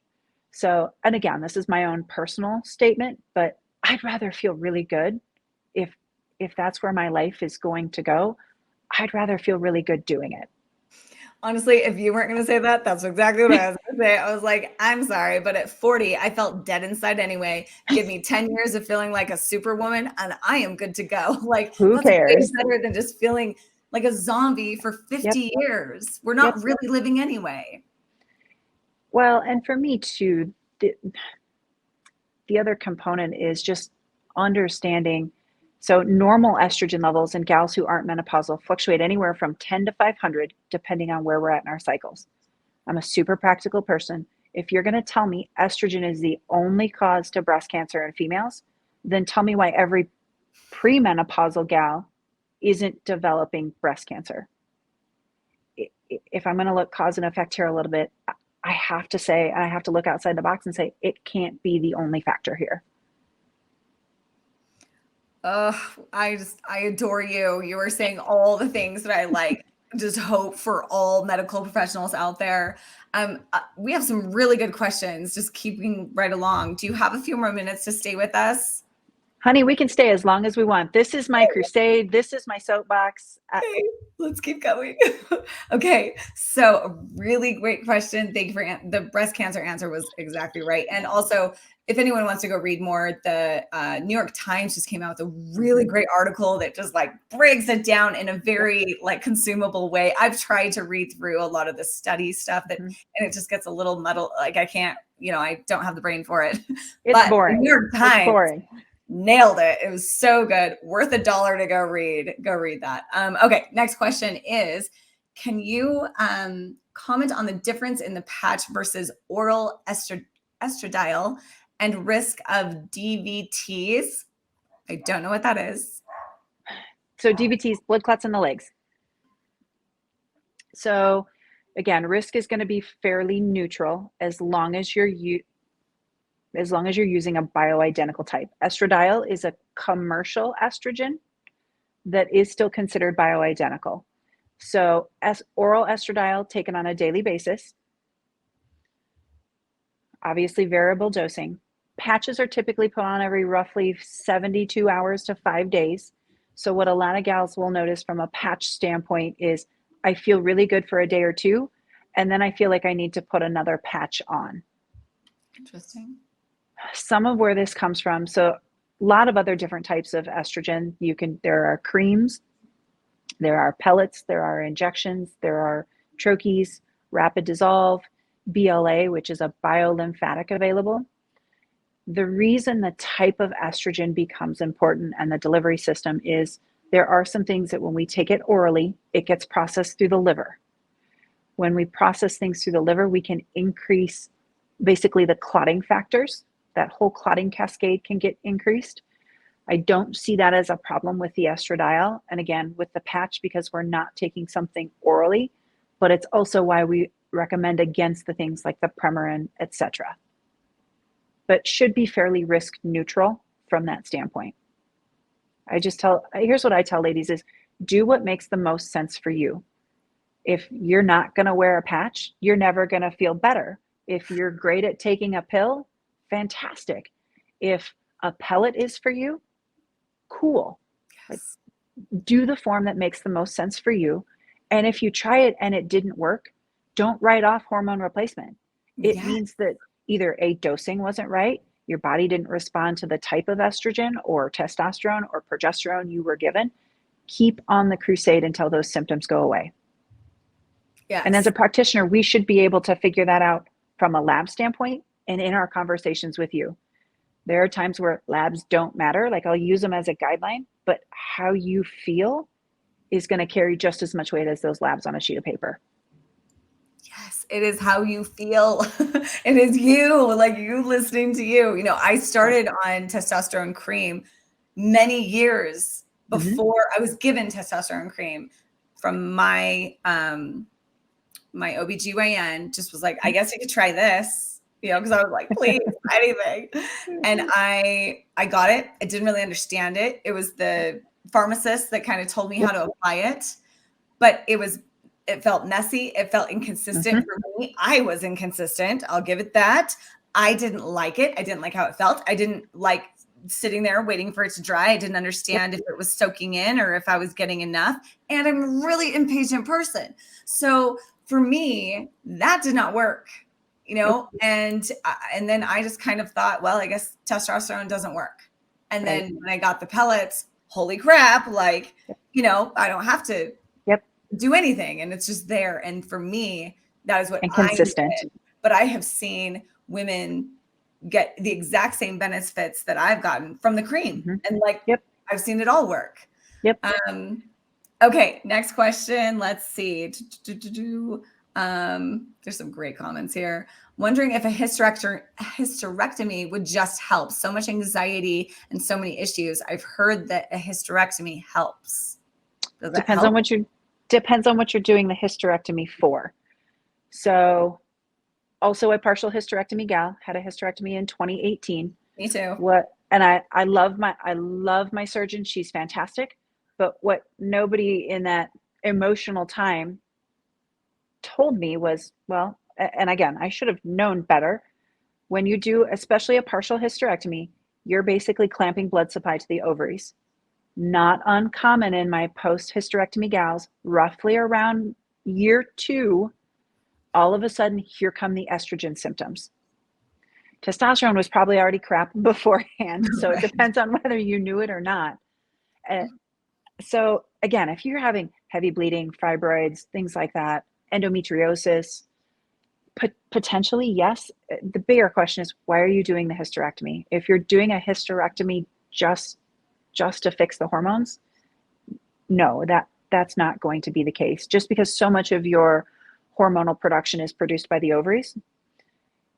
Speaker 2: So, and again, this is my own personal statement, but I'd rather feel really good if that's where my life is going to go. I'd rather feel really good doing it.
Speaker 1: Honestly, if you weren't going to say that, that's exactly what I was going to say. I was like, I'm sorry, but at 40, I felt dead inside anyway. Give me 10 years of feeling like a superwoman and I am good to go. Like,
Speaker 2: who cares?
Speaker 1: Way better than just feeling like a zombie for 50 years. We're not really living anyway.
Speaker 2: Well, and for me too, the other component is just understanding. So normal estrogen levels in gals who aren't menopausal fluctuate anywhere from 10 to 500, depending on where we're at in our cycles. I'm a super practical person. If you're going to tell me estrogen is the only cause to breast cancer in females, then tell me why every premenopausal gal isn't developing breast cancer. If I'm going to look cause and effect here a little bit, I have to look outside the box and say, it can't be the only factor here.
Speaker 1: I adore you. You were saying all the things that I like. Just hope for all medical professionals out there. We have some really good questions, just keeping right along. Do you have a few more minutes to stay with us?
Speaker 2: Honey, we can stay as long as we want. This is my crusade. This is my soapbox.
Speaker 1: Okay, let's keep going. Okay, so a really great question. Thank you for the breast cancer answer was exactly right. And also, if anyone wants to go read more, the New York Times just came out with a really great article that just like breaks it down in a very like consumable way. I've tried to read through a lot of the study stuff and it just gets a little muddled. Like I can't, I don't have the brain for it.
Speaker 2: It's boring.
Speaker 1: The New York Times nailed it. It was so good. Worth $1 to go read. Go read that. Okay, next question is, can you comment on the difference in the patch versus oral estradiol and risk of DVTs? I don't know what that is.
Speaker 2: So DVTs, blood clots in the legs. So again, risk is going to be fairly neutral as long as you're using a bioidentical type. Estradiol is a commercial estrogen that is still considered bioidentical. So oral estradiol taken on a daily basis, obviously variable dosing. Patches are typically put on every roughly 72 hours to 5 days. So what a lot of gals will notice from a patch standpoint is I feel really good for a day or two, and then I feel like I need to put another patch on.
Speaker 1: Interesting.
Speaker 2: Some of where this comes from, so a lot of other different types of estrogen. There are creams, there are pellets, there are injections, there are troches, rapid dissolve, BLA, which is a biolymphatic available. The reason the type of estrogen becomes important and the delivery system is there are some things that when we take it orally, it gets processed through the liver. When we process things through the liver, we can increase basically the clotting factors. That whole clotting cascade can get increased. I don't see that as a problem with the estradiol. And again, with the patch, because we're not taking something orally, but it's also why we recommend against the things like the Premarin, etc. But should be fairly risk neutral from that standpoint. Here's what I tell ladies is do what makes the most sense for you. If you're not going to wear a patch, you're never going to feel better. If you're great at taking a pill, fantastic. If a pellet is for you, cool.
Speaker 1: Yes.
Speaker 2: Do the form that makes the most sense for you. And if you try it and it didn't work, don't write off hormone replacement. It means that either a dosing wasn't right, your body didn't respond to the type of estrogen or testosterone or progesterone you were given. Keep on the crusade until those symptoms go away.
Speaker 1: Yes.
Speaker 2: And as a practitioner, we should be able to figure that out from a lab standpoint and in our conversations with you. There are times where labs don't matter. Like I'll use them as a guideline, but how you feel is going to carry just as much weight as those labs on a sheet of paper.
Speaker 1: Yes, it is how you feel. It is you, like you listening to you. You know, I started on testosterone cream many years before I was given testosterone cream from my my OBGYN. Just was like, I guess I could try this, you know, because I was like, please, anything. And I got it. I didn't really understand it. It was the pharmacist that kind of told me how to apply it, but it felt messy. It felt inconsistent for me. I was inconsistent. I'll give it that. I didn't like it. I didn't like how it felt. I didn't like sitting there waiting for it to dry. I didn't understand if it was soaking in or if I was getting enough. And I'm a really impatient person. So for me, that did not work, you know, and then I just kind of thought, well, I guess testosterone doesn't work. And then when I got the pellets, holy crap, like, you know, I don't have to do anything and it's just there. And for me, that is what I did. But I have seen women get the exact same benefits that I've gotten from the cream. And like, I've seen it all work. Okay, next question. Let's see. There's some great comments here. Wondering if a hysterectomy would just help. So much anxiety and so many issues. I've heard that a hysterectomy helps. Does that help?
Speaker 2: Depends on what you're doing the hysterectomy for. So also a partial hysterectomy gal, had a hysterectomy in 2018.
Speaker 1: Me too.
Speaker 2: And I love my surgeon. She's fantastic. But what nobody in that emotional time told me was, well, and again, I should have known better. When you do, especially a partial hysterectomy, you're basically clamping blood supply to the ovaries. Not uncommon in my post-hysterectomy gals, roughly around year 2, all of a sudden, here come the estrogen symptoms. Testosterone was probably already crap beforehand, so it depends on whether you knew it or not. So again, if you're having heavy bleeding, fibroids, things like that, endometriosis, potentially, yes. The bigger question is, why are you doing the hysterectomy? If you're doing a hysterectomy just to fix the hormones, no, that's not going to be the case. Just because so much of your hormonal production is produced by the ovaries.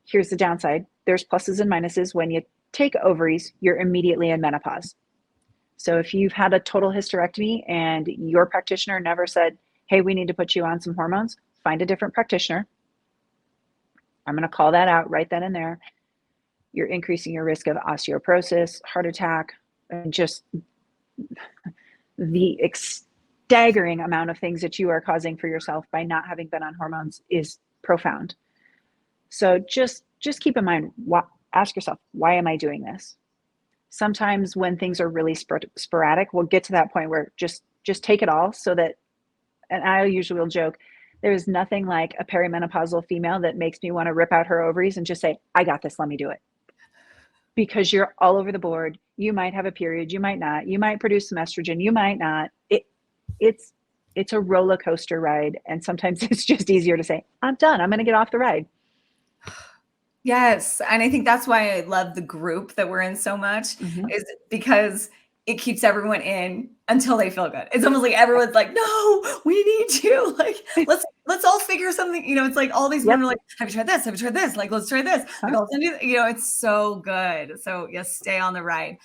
Speaker 2: Here's the downside. There's pluses and minuses. When you take ovaries, you're immediately in menopause. So if you've had a total hysterectomy and your practitioner never said, hey, we need to put you on some hormones, find a different practitioner. I'm going to call that out right then and there. You're increasing your risk of osteoporosis, heart attack, and just the staggering amount of things that you are causing for yourself by not having been on hormones is profound. So just keep in mind, ask yourself, why am I doing this? Sometimes when things are really sporadic, we'll get to that point where just take it all, so that, and I usually will joke, there's nothing like a perimenopausal female that makes me want to rip out her ovaries and just say, I got this, let me do it. Because you're all over the board. You might have a period, you might not. You might produce some estrogen, you might not. It's a roller coaster ride, and sometimes it's just easier to say, I'm done, I'm going to get off the ride.
Speaker 1: Yes. And I think that's why I love the group that we're in so much, is because it keeps everyone in until they feel good. It's almost like everyone's like, no, we need you. Like, let's all figure something. It's like all these women are like, have you tried this? Have you tried this? Like, let's try this. Like, it's so good. So yes, stay on the ride.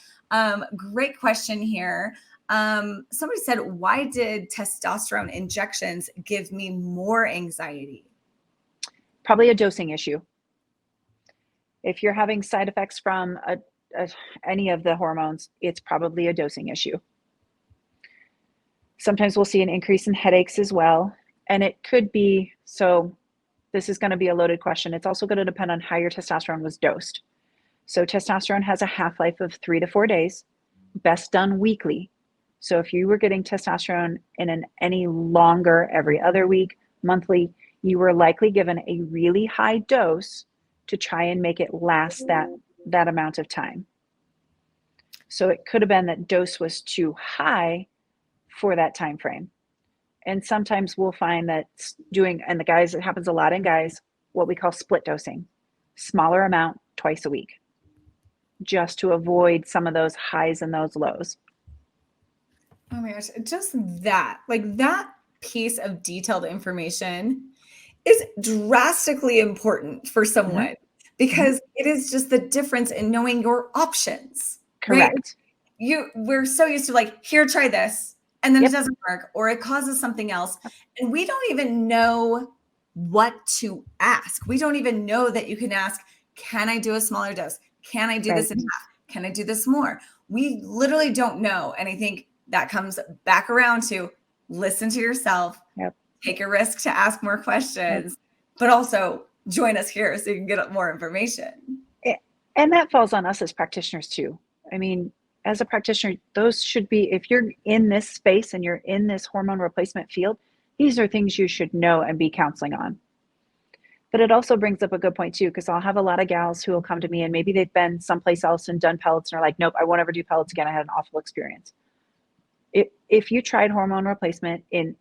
Speaker 1: Great question here. Somebody said, why did testosterone injections give me more anxiety?
Speaker 2: Probably a dosing issue. If you're having side effects from any of the hormones, it's probably a dosing issue. Sometimes we'll see an increase in headaches as well. And it could be, so this is going to be a loaded question. It's also going to depend on how your testosterone was dosed. So testosterone has a half-life of 3 to 4 days, best done weekly. So if you were getting testosterone in any longer, every other week, monthly, you were likely given a really high dose to try and make it last that amount of time. So it could have been that dose was too high for that time frame. And sometimes we'll find that and the guys, it happens a lot in guys, what we call split dosing, smaller amount twice a week, just to avoid some of those highs and those lows.
Speaker 1: Oh my gosh, just that piece of detailed information is drastically important for someone, because it is just the difference in knowing your options.
Speaker 2: Correct.
Speaker 1: Right? We're so used to like, here, try this, and then it doesn't work, or it causes something else. And we don't even know what to ask. We don't even know that you can ask, can I do a smaller dose? Can I do this in half? Can I do this more? We literally don't know. And I think that comes back around to listen to yourself, take a risk to ask more questions, but also join us here so you can get more information.
Speaker 2: And that falls on us as practitioners too. I mean, as a practitioner, those should be, if you're in this space and you're in this hormone replacement field, these are things you should know and be counseling on. But it also brings up a good point too, because I'll have a lot of gals who will come to me and maybe they've been someplace else and done pellets and are like, nope, I won't ever do pellets again. I had an awful experience. If you tried hormone replacement in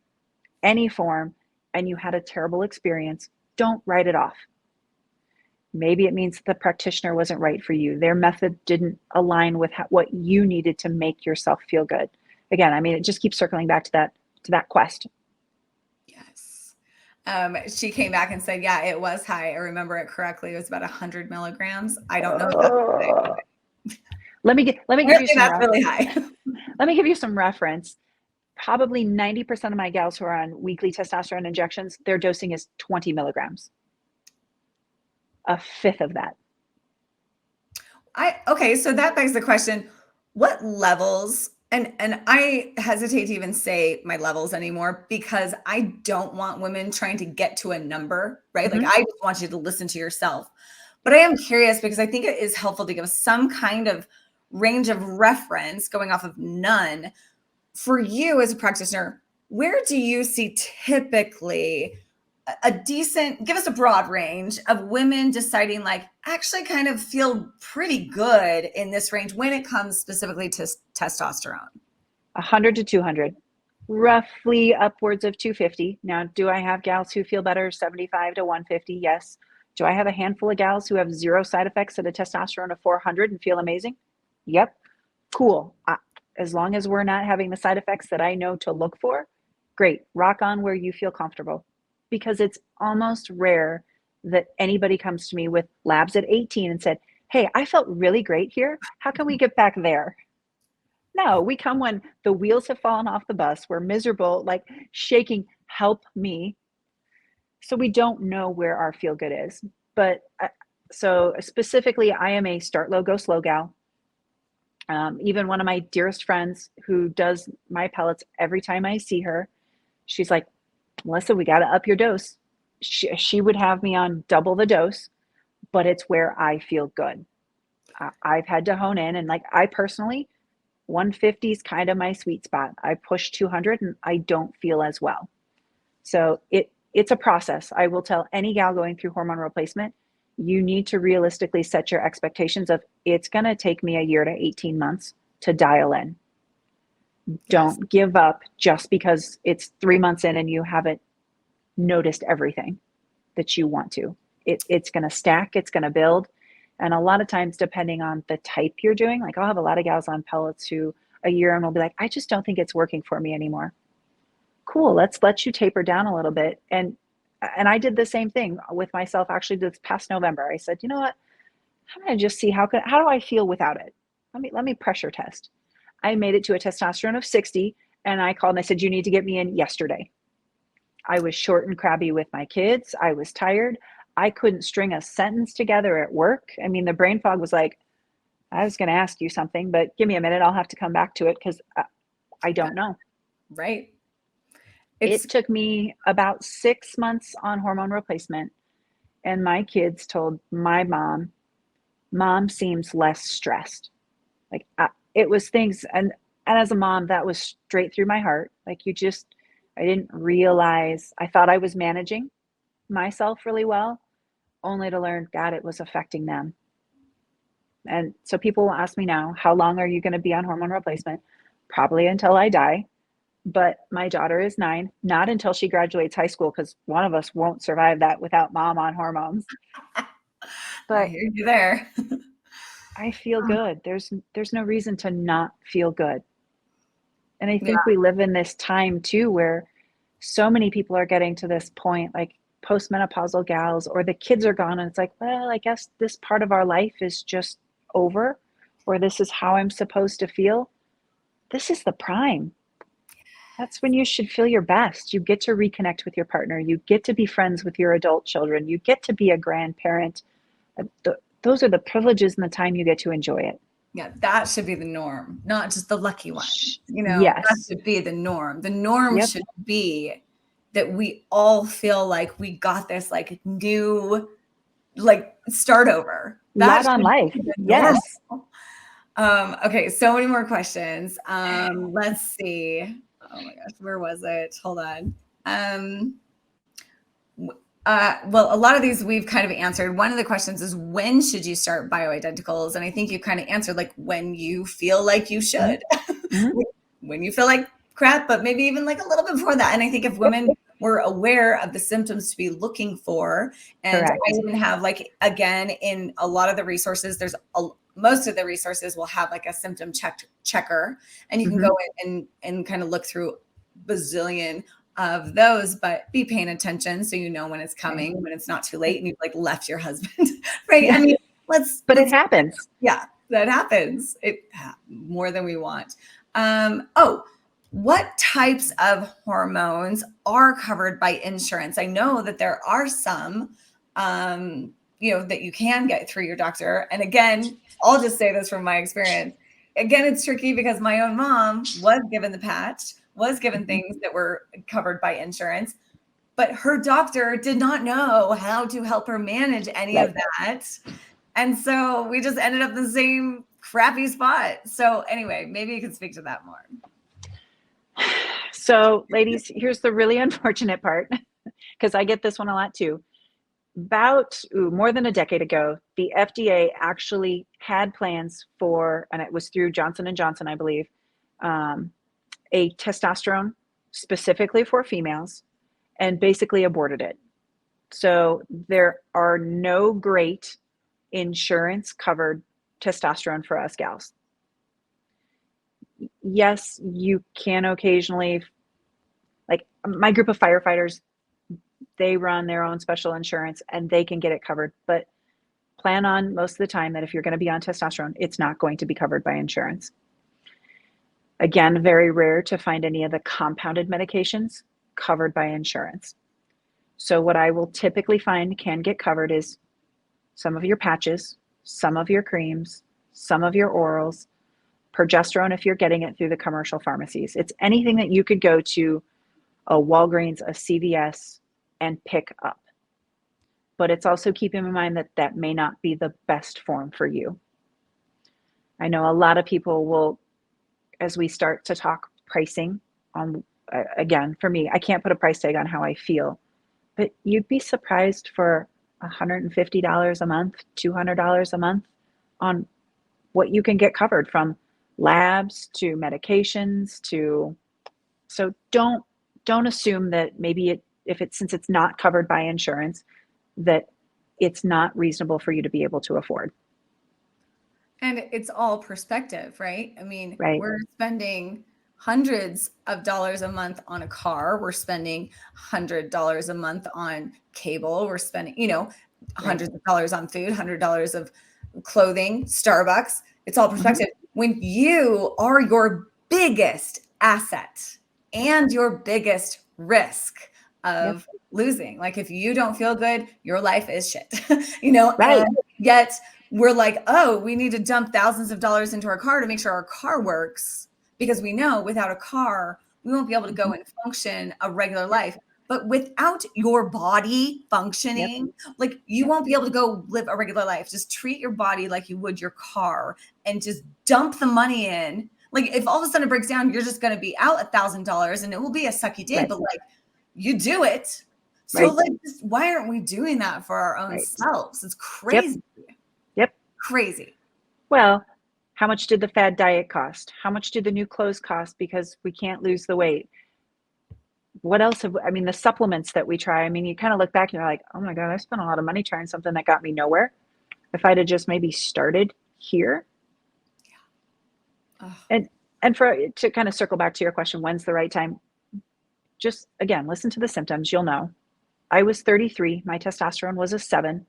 Speaker 2: any form and you had a terrible experience, don't write it off. Maybe it means the practitioner wasn't right for you. Their method didn't align with what you needed to make yourself feel good. Again, I mean, it just keeps circling back to that quest.
Speaker 1: Yes. She came back and said, yeah, it was high. I remember it correctly. It was about 100 milligrams. I don't know if that's high.
Speaker 2: Let me give you some
Speaker 1: that's really high.
Speaker 2: Let me give you some reference. Probably 90% of my gals who are on weekly testosterone injections, their dosing is 20 milligrams. A fifth of that.
Speaker 1: Okay, so that begs the question, what levels, and I hesitate to even say my levels anymore, because I don't want women trying to get to a number, right? Like, I just want you to listen to yourself. But I am curious, because I think it is helpful to give some kind of range of reference going off of none. For you as a practitioner, where do you see typically a decent, give us a broad range of women deciding like, actually kind of feel pretty good in this range when it comes specifically to testosterone?
Speaker 2: 100 to 200, roughly upwards of 250. Now, do I have gals who feel better 75 to 150? Yes. Do I have a handful of gals who have zero side effects at a testosterone of 400 and feel amazing? Yep. Cool. As long as we're not having the side effects that I know to look for, great. Rock on where you feel comfortable. Because it's almost rare that anybody comes to me with labs at 18 and said, hey, I felt really great here. How can we get back there? No, we come when the wheels have fallen off the bus. We're miserable, like shaking, help me. So we don't know where our feel good is. But so specifically, I am a start low, go slow gal. Even one of my dearest friends who does my pellets every time I see her, she's like, Melissa, we got to up your dose. She would have me on double the dose, but it's where I feel good. I've had to hone in, and like I personally, 150 is kind of my sweet spot. I push 200 and I don't feel as well. So it's a process. I will tell any gal going through hormone replacement, you need to realistically set your expectations of it's going to take me a year to 18 months to dial in. Yes. Don't give up just because it's 3 months in and you haven't noticed everything that you want to. It's going to stack, it's going to build. And a lot of times, depending on the type you're doing, like I'll have a lot of gals on pellets who a year and will be like, I just don't think it's working for me anymore. Cool, let's let you taper down a little bit. And I did the same thing with myself actually this past November. I said, you know what? I'm gonna just see how do I feel without it? Let me pressure test. I made it to a testosterone of 60 and I called and I said, you need to get me in yesterday. I was short and crabby with my kids. I was tired. I couldn't string a sentence together at work. I mean, the brain fog was like, I was going to ask you something, but give me a minute. I'll have to come back to it because I don't know.
Speaker 1: Right.
Speaker 2: It took me about 6 months on hormone replacement. And my kids told my mom seems less stressed. Like it was things. And as a mom, that was straight through my heart. Like I didn't realize, I thought I was managing myself really well, only to learn, God, it was affecting them. And so people will ask me now, how long are you going to be on hormone replacement? Probably until I die. But my daughter is 9, not until she graduates high school, because one of us won't survive that without mom on hormones. But
Speaker 1: I hear you there.
Speaker 2: I feel good. There's no reason to not feel good. And I think we live in this time too, where so many people are getting to this point, like postmenopausal gals, or the kids are gone and it's like, well, I guess this part of our life is just over, or this is how I'm supposed to feel. This is the prime. That's when you should feel your best. You get to reconnect with your partner. You get to be friends with your adult children. You get to be a grandparent. Those are the privileges and the time you get to enjoy it.
Speaker 1: Yeah, that should be the norm, not just the lucky one.
Speaker 2: Yes.
Speaker 1: That should be the norm. The norm should be that we all feel like we got this like new, like start over.
Speaker 2: That on life. Yes.
Speaker 1: Okay, so many more questions. Let's see. Oh my gosh, where was it? Hold on. Well, a lot of these we've kind of answered. One of the questions is, when should you start bioidenticals? And I think you kind of answered like when you feel like you should, when you feel like crap, but maybe even like a little bit before that. And I think if women were aware of the symptoms to be looking for, and I even have like, again, in a lot of the resources, most of the resources will have like a symptom checker, and you can go in and kind of look through bazillion of those, but be paying attention so you know when it's coming, when it's not too late and you've like left your husband, right? I mean,
Speaker 2: it happens.
Speaker 1: Yeah, that happens. More than we want. What types of hormones are covered by insurance? I know that there are some, that you can get through your doctor. And again, I'll just say this from my experience. Again, it's tricky because my own mom was given the patch, was given things that were covered by insurance, but her doctor did not know how to help her manage any of that. And so we just ended up in the same crappy spot. So anyway, maybe you can speak to that more.
Speaker 2: So ladies, here's the really unfortunate part, because I get this one a lot too. About more than a decade ago, the FDA actually had plans for, and it was through Johnson & Johnson, I believe, a testosterone specifically for females, and basically aborted it. So there are no great insurance covered testosterone for us gals. Yes, you can occasionally, like my group of firefighters, they run their own special insurance and they can get it covered, but plan on most of the time that if you're going to be on testosterone, it's not going to be covered by insurance. Again, very rare to find any of the compounded medications covered by insurance. So what I will typically find can get covered is some of your patches, some of your creams, some of your orals, progesterone if you're getting it through the commercial pharmacies. It's anything that you could go to a Walgreens, a CVS, and pick up. But it's also keeping in mind that that may not be the best form for you. I know a lot of people will, as we start to talk pricing on, again, for me, I can't put a price tag on how I feel, but you'd be surprised for $150 a month, $200 a month on what you can get covered, from labs to medications to, so don't assume that maybe since it's not covered by insurance, that it's not reasonable for you to be able to afford.
Speaker 1: And it's all perspective, right? I mean,
Speaker 2: Right.
Speaker 1: we're spending hundreds of dollars a month on a car. We're spending $100 a month on cable. We're spending, hundreds of dollars on food, $100 of clothing, Starbucks. It's all perspective. When you are your biggest asset and your biggest risk of losing, like if you don't feel good, your life is shit,
Speaker 2: Right.
Speaker 1: and yet we're like, oh, we need to dump thousands of dollars into our car to make sure our car works, because we know without a car, we won't be able to go and function a regular life. But without your body functioning, like you won't be able to go live a regular life. Just treat your body like you would your car and just dump the money in. Like if all of a sudden it breaks down, you're just going to be out $1,000 and it will be a sucky day, but like you do it. So like, why aren't we doing that for our own selves? It's crazy.
Speaker 2: Yep.
Speaker 1: Crazy.
Speaker 2: Well, how much did the fad diet cost? How much did the new clothes cost because we can't lose the weight? What else the supplements that we try, you kind of look back and you're like, oh my God, I spent a lot of money trying something that got me nowhere. If I'd have just maybe started here. And to kind of circle back to your question, when's the right time? Just again, listen to the symptoms. You'll know. I was 33. My testosterone was a 7.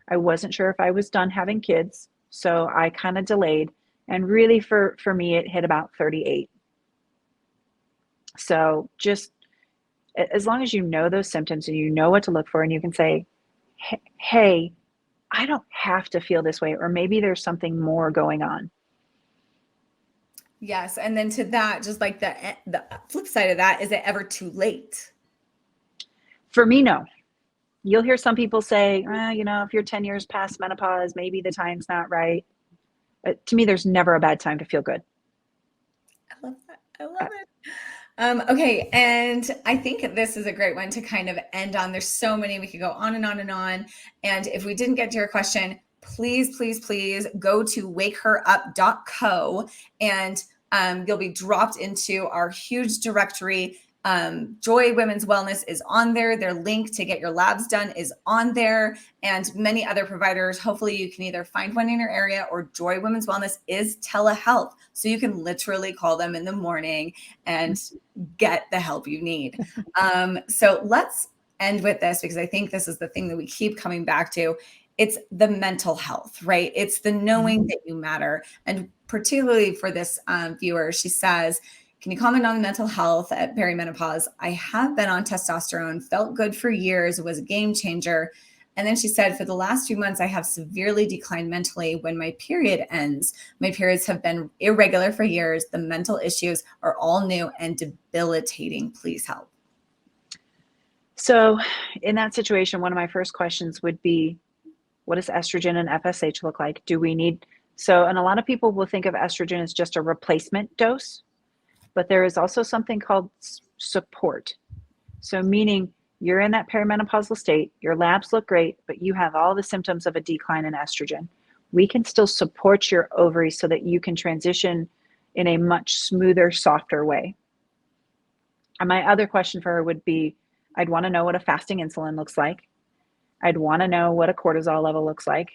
Speaker 2: I wasn't sure if I was done having kids, so I kind of delayed. And really for me, it hit about 38. So just as long as you know those symptoms and you know what to look for, and you can say, hey, I don't have to feel this way, or maybe there's something more going on.
Speaker 1: Yes. And then to that, just like the flip side of that, is it ever too late?
Speaker 2: For me, no. You'll hear some people say, if you're 10 years past menopause, maybe the time's not right. But to me, there's never a bad time to feel good.
Speaker 1: I love that. I love it. Okay. And I think this is a great one to kind of end on. There's so many, we could go on and on and on. And if we didn't get to your question, please, please, please go to wakeherup.co and you'll be dropped into our huge directory. Joy Women's Wellness is on there. Their link to get your labs done is on there, and many other providers. Hopefully you can either find one in your area, or Joy Women's Wellness is telehealth. So you can literally call them in the morning and get the help you need. So let's end with this, because I think this is the thing that we keep coming back to. It's the mental health, right? It's the knowing that you matter. And particularly for this viewer, she says, can you comment on mental health at perimenopause? I have been on testosterone, felt good for years, was a game changer. And then she said, for the last few months, I have severely declined mentally when my period ends. My periods have been irregular for years. The mental issues are all new and debilitating. Please help.
Speaker 2: So in that situation, one of my first questions would be, what does estrogen and FSH look like? And a lot of people will think of estrogen as just a replacement dose, but there is also something called support. So meaning you're in that perimenopausal state, your labs look great, but you have all the symptoms of a decline in estrogen. We can still support your ovaries so that you can transition in a much smoother, softer way. And my other question for her would be, I'd want to know what a fasting insulin looks like. I'd want to know what a cortisol level looks like.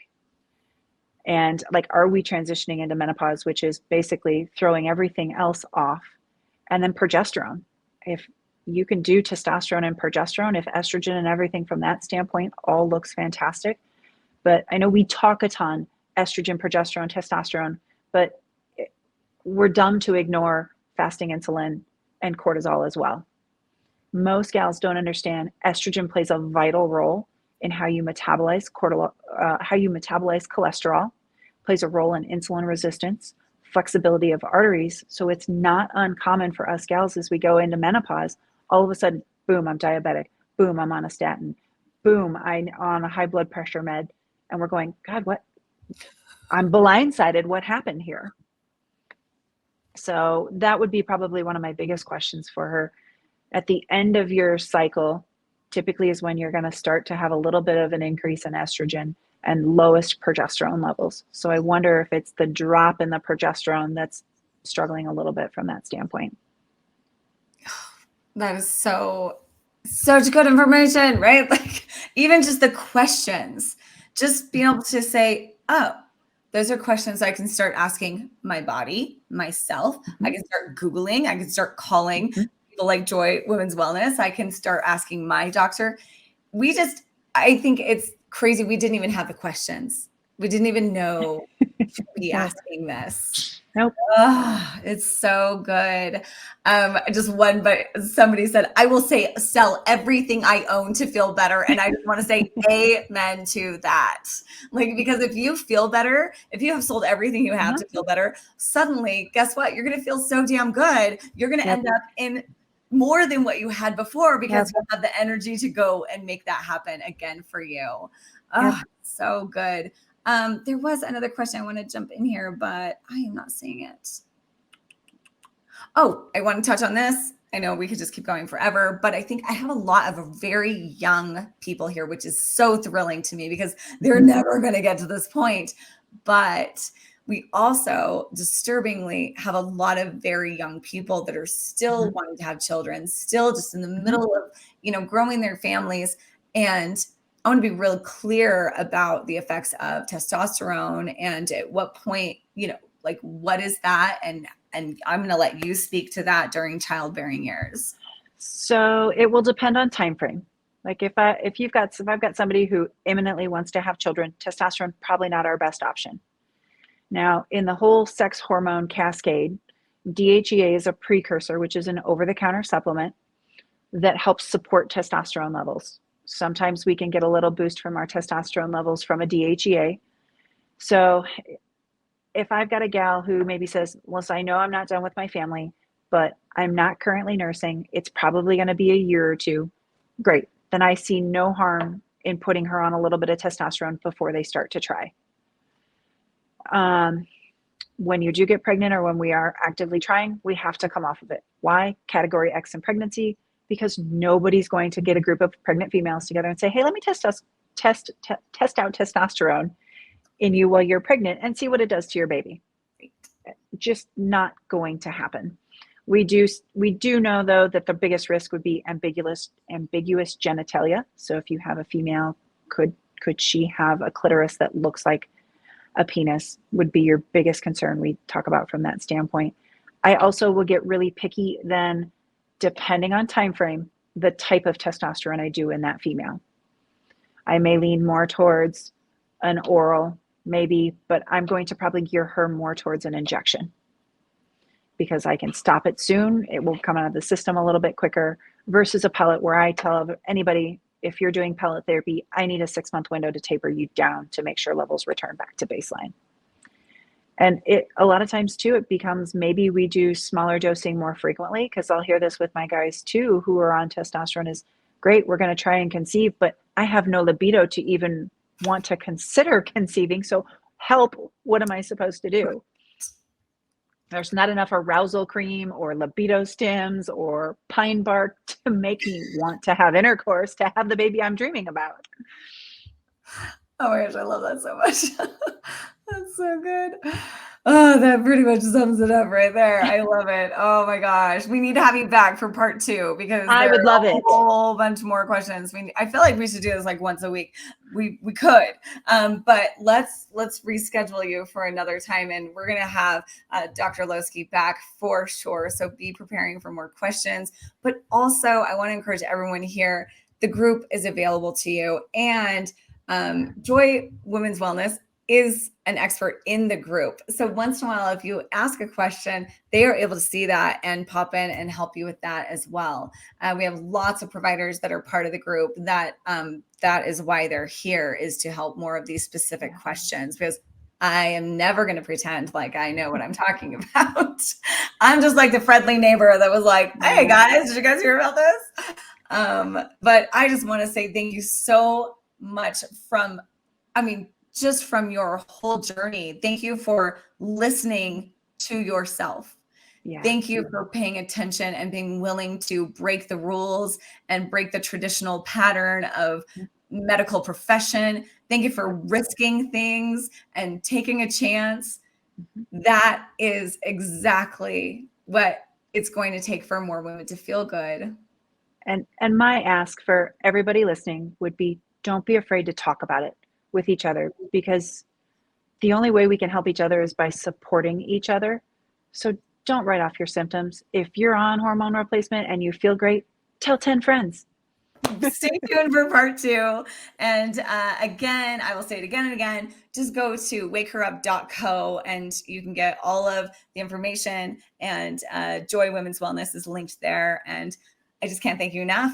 Speaker 2: And are we transitioning into menopause, which is basically throwing everything else off? And then progesterone. If you can do testosterone and progesterone, if estrogen and everything from that standpoint all looks fantastic. But I know we talk a ton, estrogen, progesterone, testosterone, but we're dumb to ignore fasting insulin, and cortisol as well. Most gals don't understand estrogen plays a vital role in how you metabolize cholesterol, plays a role in insulin resistance, flexibility of arteries. So it's not uncommon for us gals as we go into menopause, all of a sudden, boom, I'm diabetic. Boom, I'm on a statin. Boom, I'm on a high blood pressure med. And we're going, God, what? I'm blindsided. What happened here? So that would be probably one of my biggest questions for her. At the end of your cycle, typically is when you're going to start to have a little bit of an increase in estrogen and lowest progesterone levels. So I wonder if it's the drop in the progesterone that's struggling a little bit from that standpoint.
Speaker 1: That is such good information, right? Like even just the questions, just being able to say, oh, those are questions I can start asking my body, myself. Mm-hmm. I can start Googling. I can start calling people like Joy Women's Wellness. I can start asking my doctor. I think it's crazy. We didn't even have the questions. We didn't even know to be asking this.
Speaker 2: Nope.
Speaker 1: Oh, it's so good. But somebody said, I will sell everything I own to feel better. And I just want to say amen to that. Like, because if you feel better, if you have sold everything you have to feel better, suddenly, guess what? You're going to feel so damn good. You're going to end up in more than what you had before because you have the energy to go and make that happen again for you. Oh, so good. There was another question I want to jump in here, but I am not seeing it. Oh, I want to touch on this. I know we could just keep going forever, but I think I have a lot of very young people here, which is so thrilling to me because they're never going to get to this point. But we also disturbingly have a lot of very young people that are still wanting to have children, still just in the middle of, growing their families. And I want to be real clear about the effects of testosterone and at what point, what is that? And I'm going to let you speak to that during childbearing years.
Speaker 2: So it will depend on time frame. Like if I've got somebody who imminently wants to have children, testosterone probably not our best option. Now, in the whole sex hormone cascade, DHEA is a precursor, which is an over-the-counter supplement that helps support testosterone levels. Sometimes we can get a little boost from our testosterone levels from a DHEA. So if I've got a gal who maybe says, Melissa, I know I'm not done with my family, but I'm not currently nursing. It's probably going to be a year or two. Great. Then I see no harm in putting her on a little bit of testosterone before they start to try. When you do get pregnant or when we are actively trying, we have to come off of it. Why? Category X in pregnancy. Because nobody's going to get a group of pregnant females together and say, hey, let me test out testosterone in you while you're pregnant and see what it does to your baby. Just not going to happen. We do know, though, that the biggest risk would be ambiguous genitalia. So if you have a female, could she have a clitoris that looks like a penis would be your biggest concern we talk about from that standpoint. I also will get really picky then, depending on time frame, the type of testosterone I do in that female. I may lean more towards an oral, maybe, but I'm going to probably gear her more towards an injection because I can stop it soon. It will come out of the system a little bit quicker versus a pellet where I tell anybody, if you're doing pellet therapy, I need a 6-month window to taper you down to make sure levels return back to baseline. And a lot of times too, it becomes maybe we do smaller dosing more frequently, because I'll hear this with my guys too, who are on testosterone is great. We're going to try and conceive, but I have no libido to even want to consider conceiving. So help, what am I supposed to do? There's not enough arousal cream or libido stems or pine bark to make me want to have intercourse to have the baby I'm dreaming about.
Speaker 1: Oh my gosh, I love that so much. That's so good. Oh, that pretty much sums it up right there. I love it. Oh my gosh. We need to have you back for part 2 because
Speaker 2: I would love it.
Speaker 1: A whole bunch more questions. I feel like we should do this like once a week. We could, but let's reschedule you for another time, and we're gonna have Dr. Loseke back for sure. So be preparing for more questions. But also, I want to encourage everyone here. The group is available to you, and Joy Women's Wellness is an expert in the group. So once in a while, if you ask a question, they are able to see that and pop in and help you with that as well. We have lots of providers that are part of the group that is why they're here, is to help more of these specific questions, because I am never going to pretend like I know what I'm talking about. I'm just like the friendly neighbor that was like, hey guys, did you guys hear about this? But I just want to say thank you so much just from your whole journey. Thank you for listening to yourself. Yeah. Thank you for paying attention and being willing to break the rules and break the traditional pattern of medical profession. Thank you for risking things and taking a chance. That is exactly what it's going to take for more women to feel good.
Speaker 2: And my ask for everybody listening would be, don't be afraid to talk about it with each other, because the only way we can help each other is by supporting each other. So don't write off your symptoms. If you're on hormone replacement and you feel great, tell 10 friends.
Speaker 1: Stay tuned for part 2. And again, I will say it again and again, just go to wakeherup.co and you can get all of the information, and Joy Women's Wellness is linked there. And I just can't thank you enough.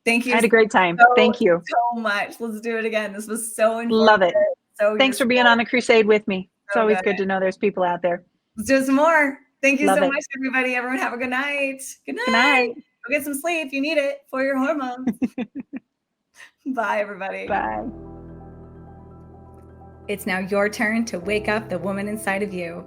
Speaker 1: Thank you.
Speaker 2: I had a great time. Thank you
Speaker 1: so much. Let's do it again. This was so informative.
Speaker 2: Love it. So thanks for being on the crusade with me. It's always good to know there's people out there.
Speaker 1: Let's do some more. Thank you so much, everybody. Everyone have a good night. Good night.
Speaker 2: Good night.
Speaker 1: Go get some sleep. You need it for your hormones. Bye, everybody.
Speaker 2: Bye.
Speaker 1: It's now your turn to wake up the woman inside of you.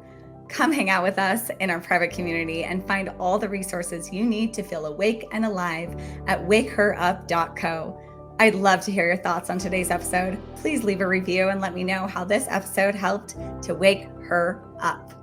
Speaker 1: Come hang out with us in our private community and find all the resources you need to feel awake and alive at wakeherup.co. I'd love to hear your thoughts on today's episode. Please leave a review and let me know how this episode helped to wake her up.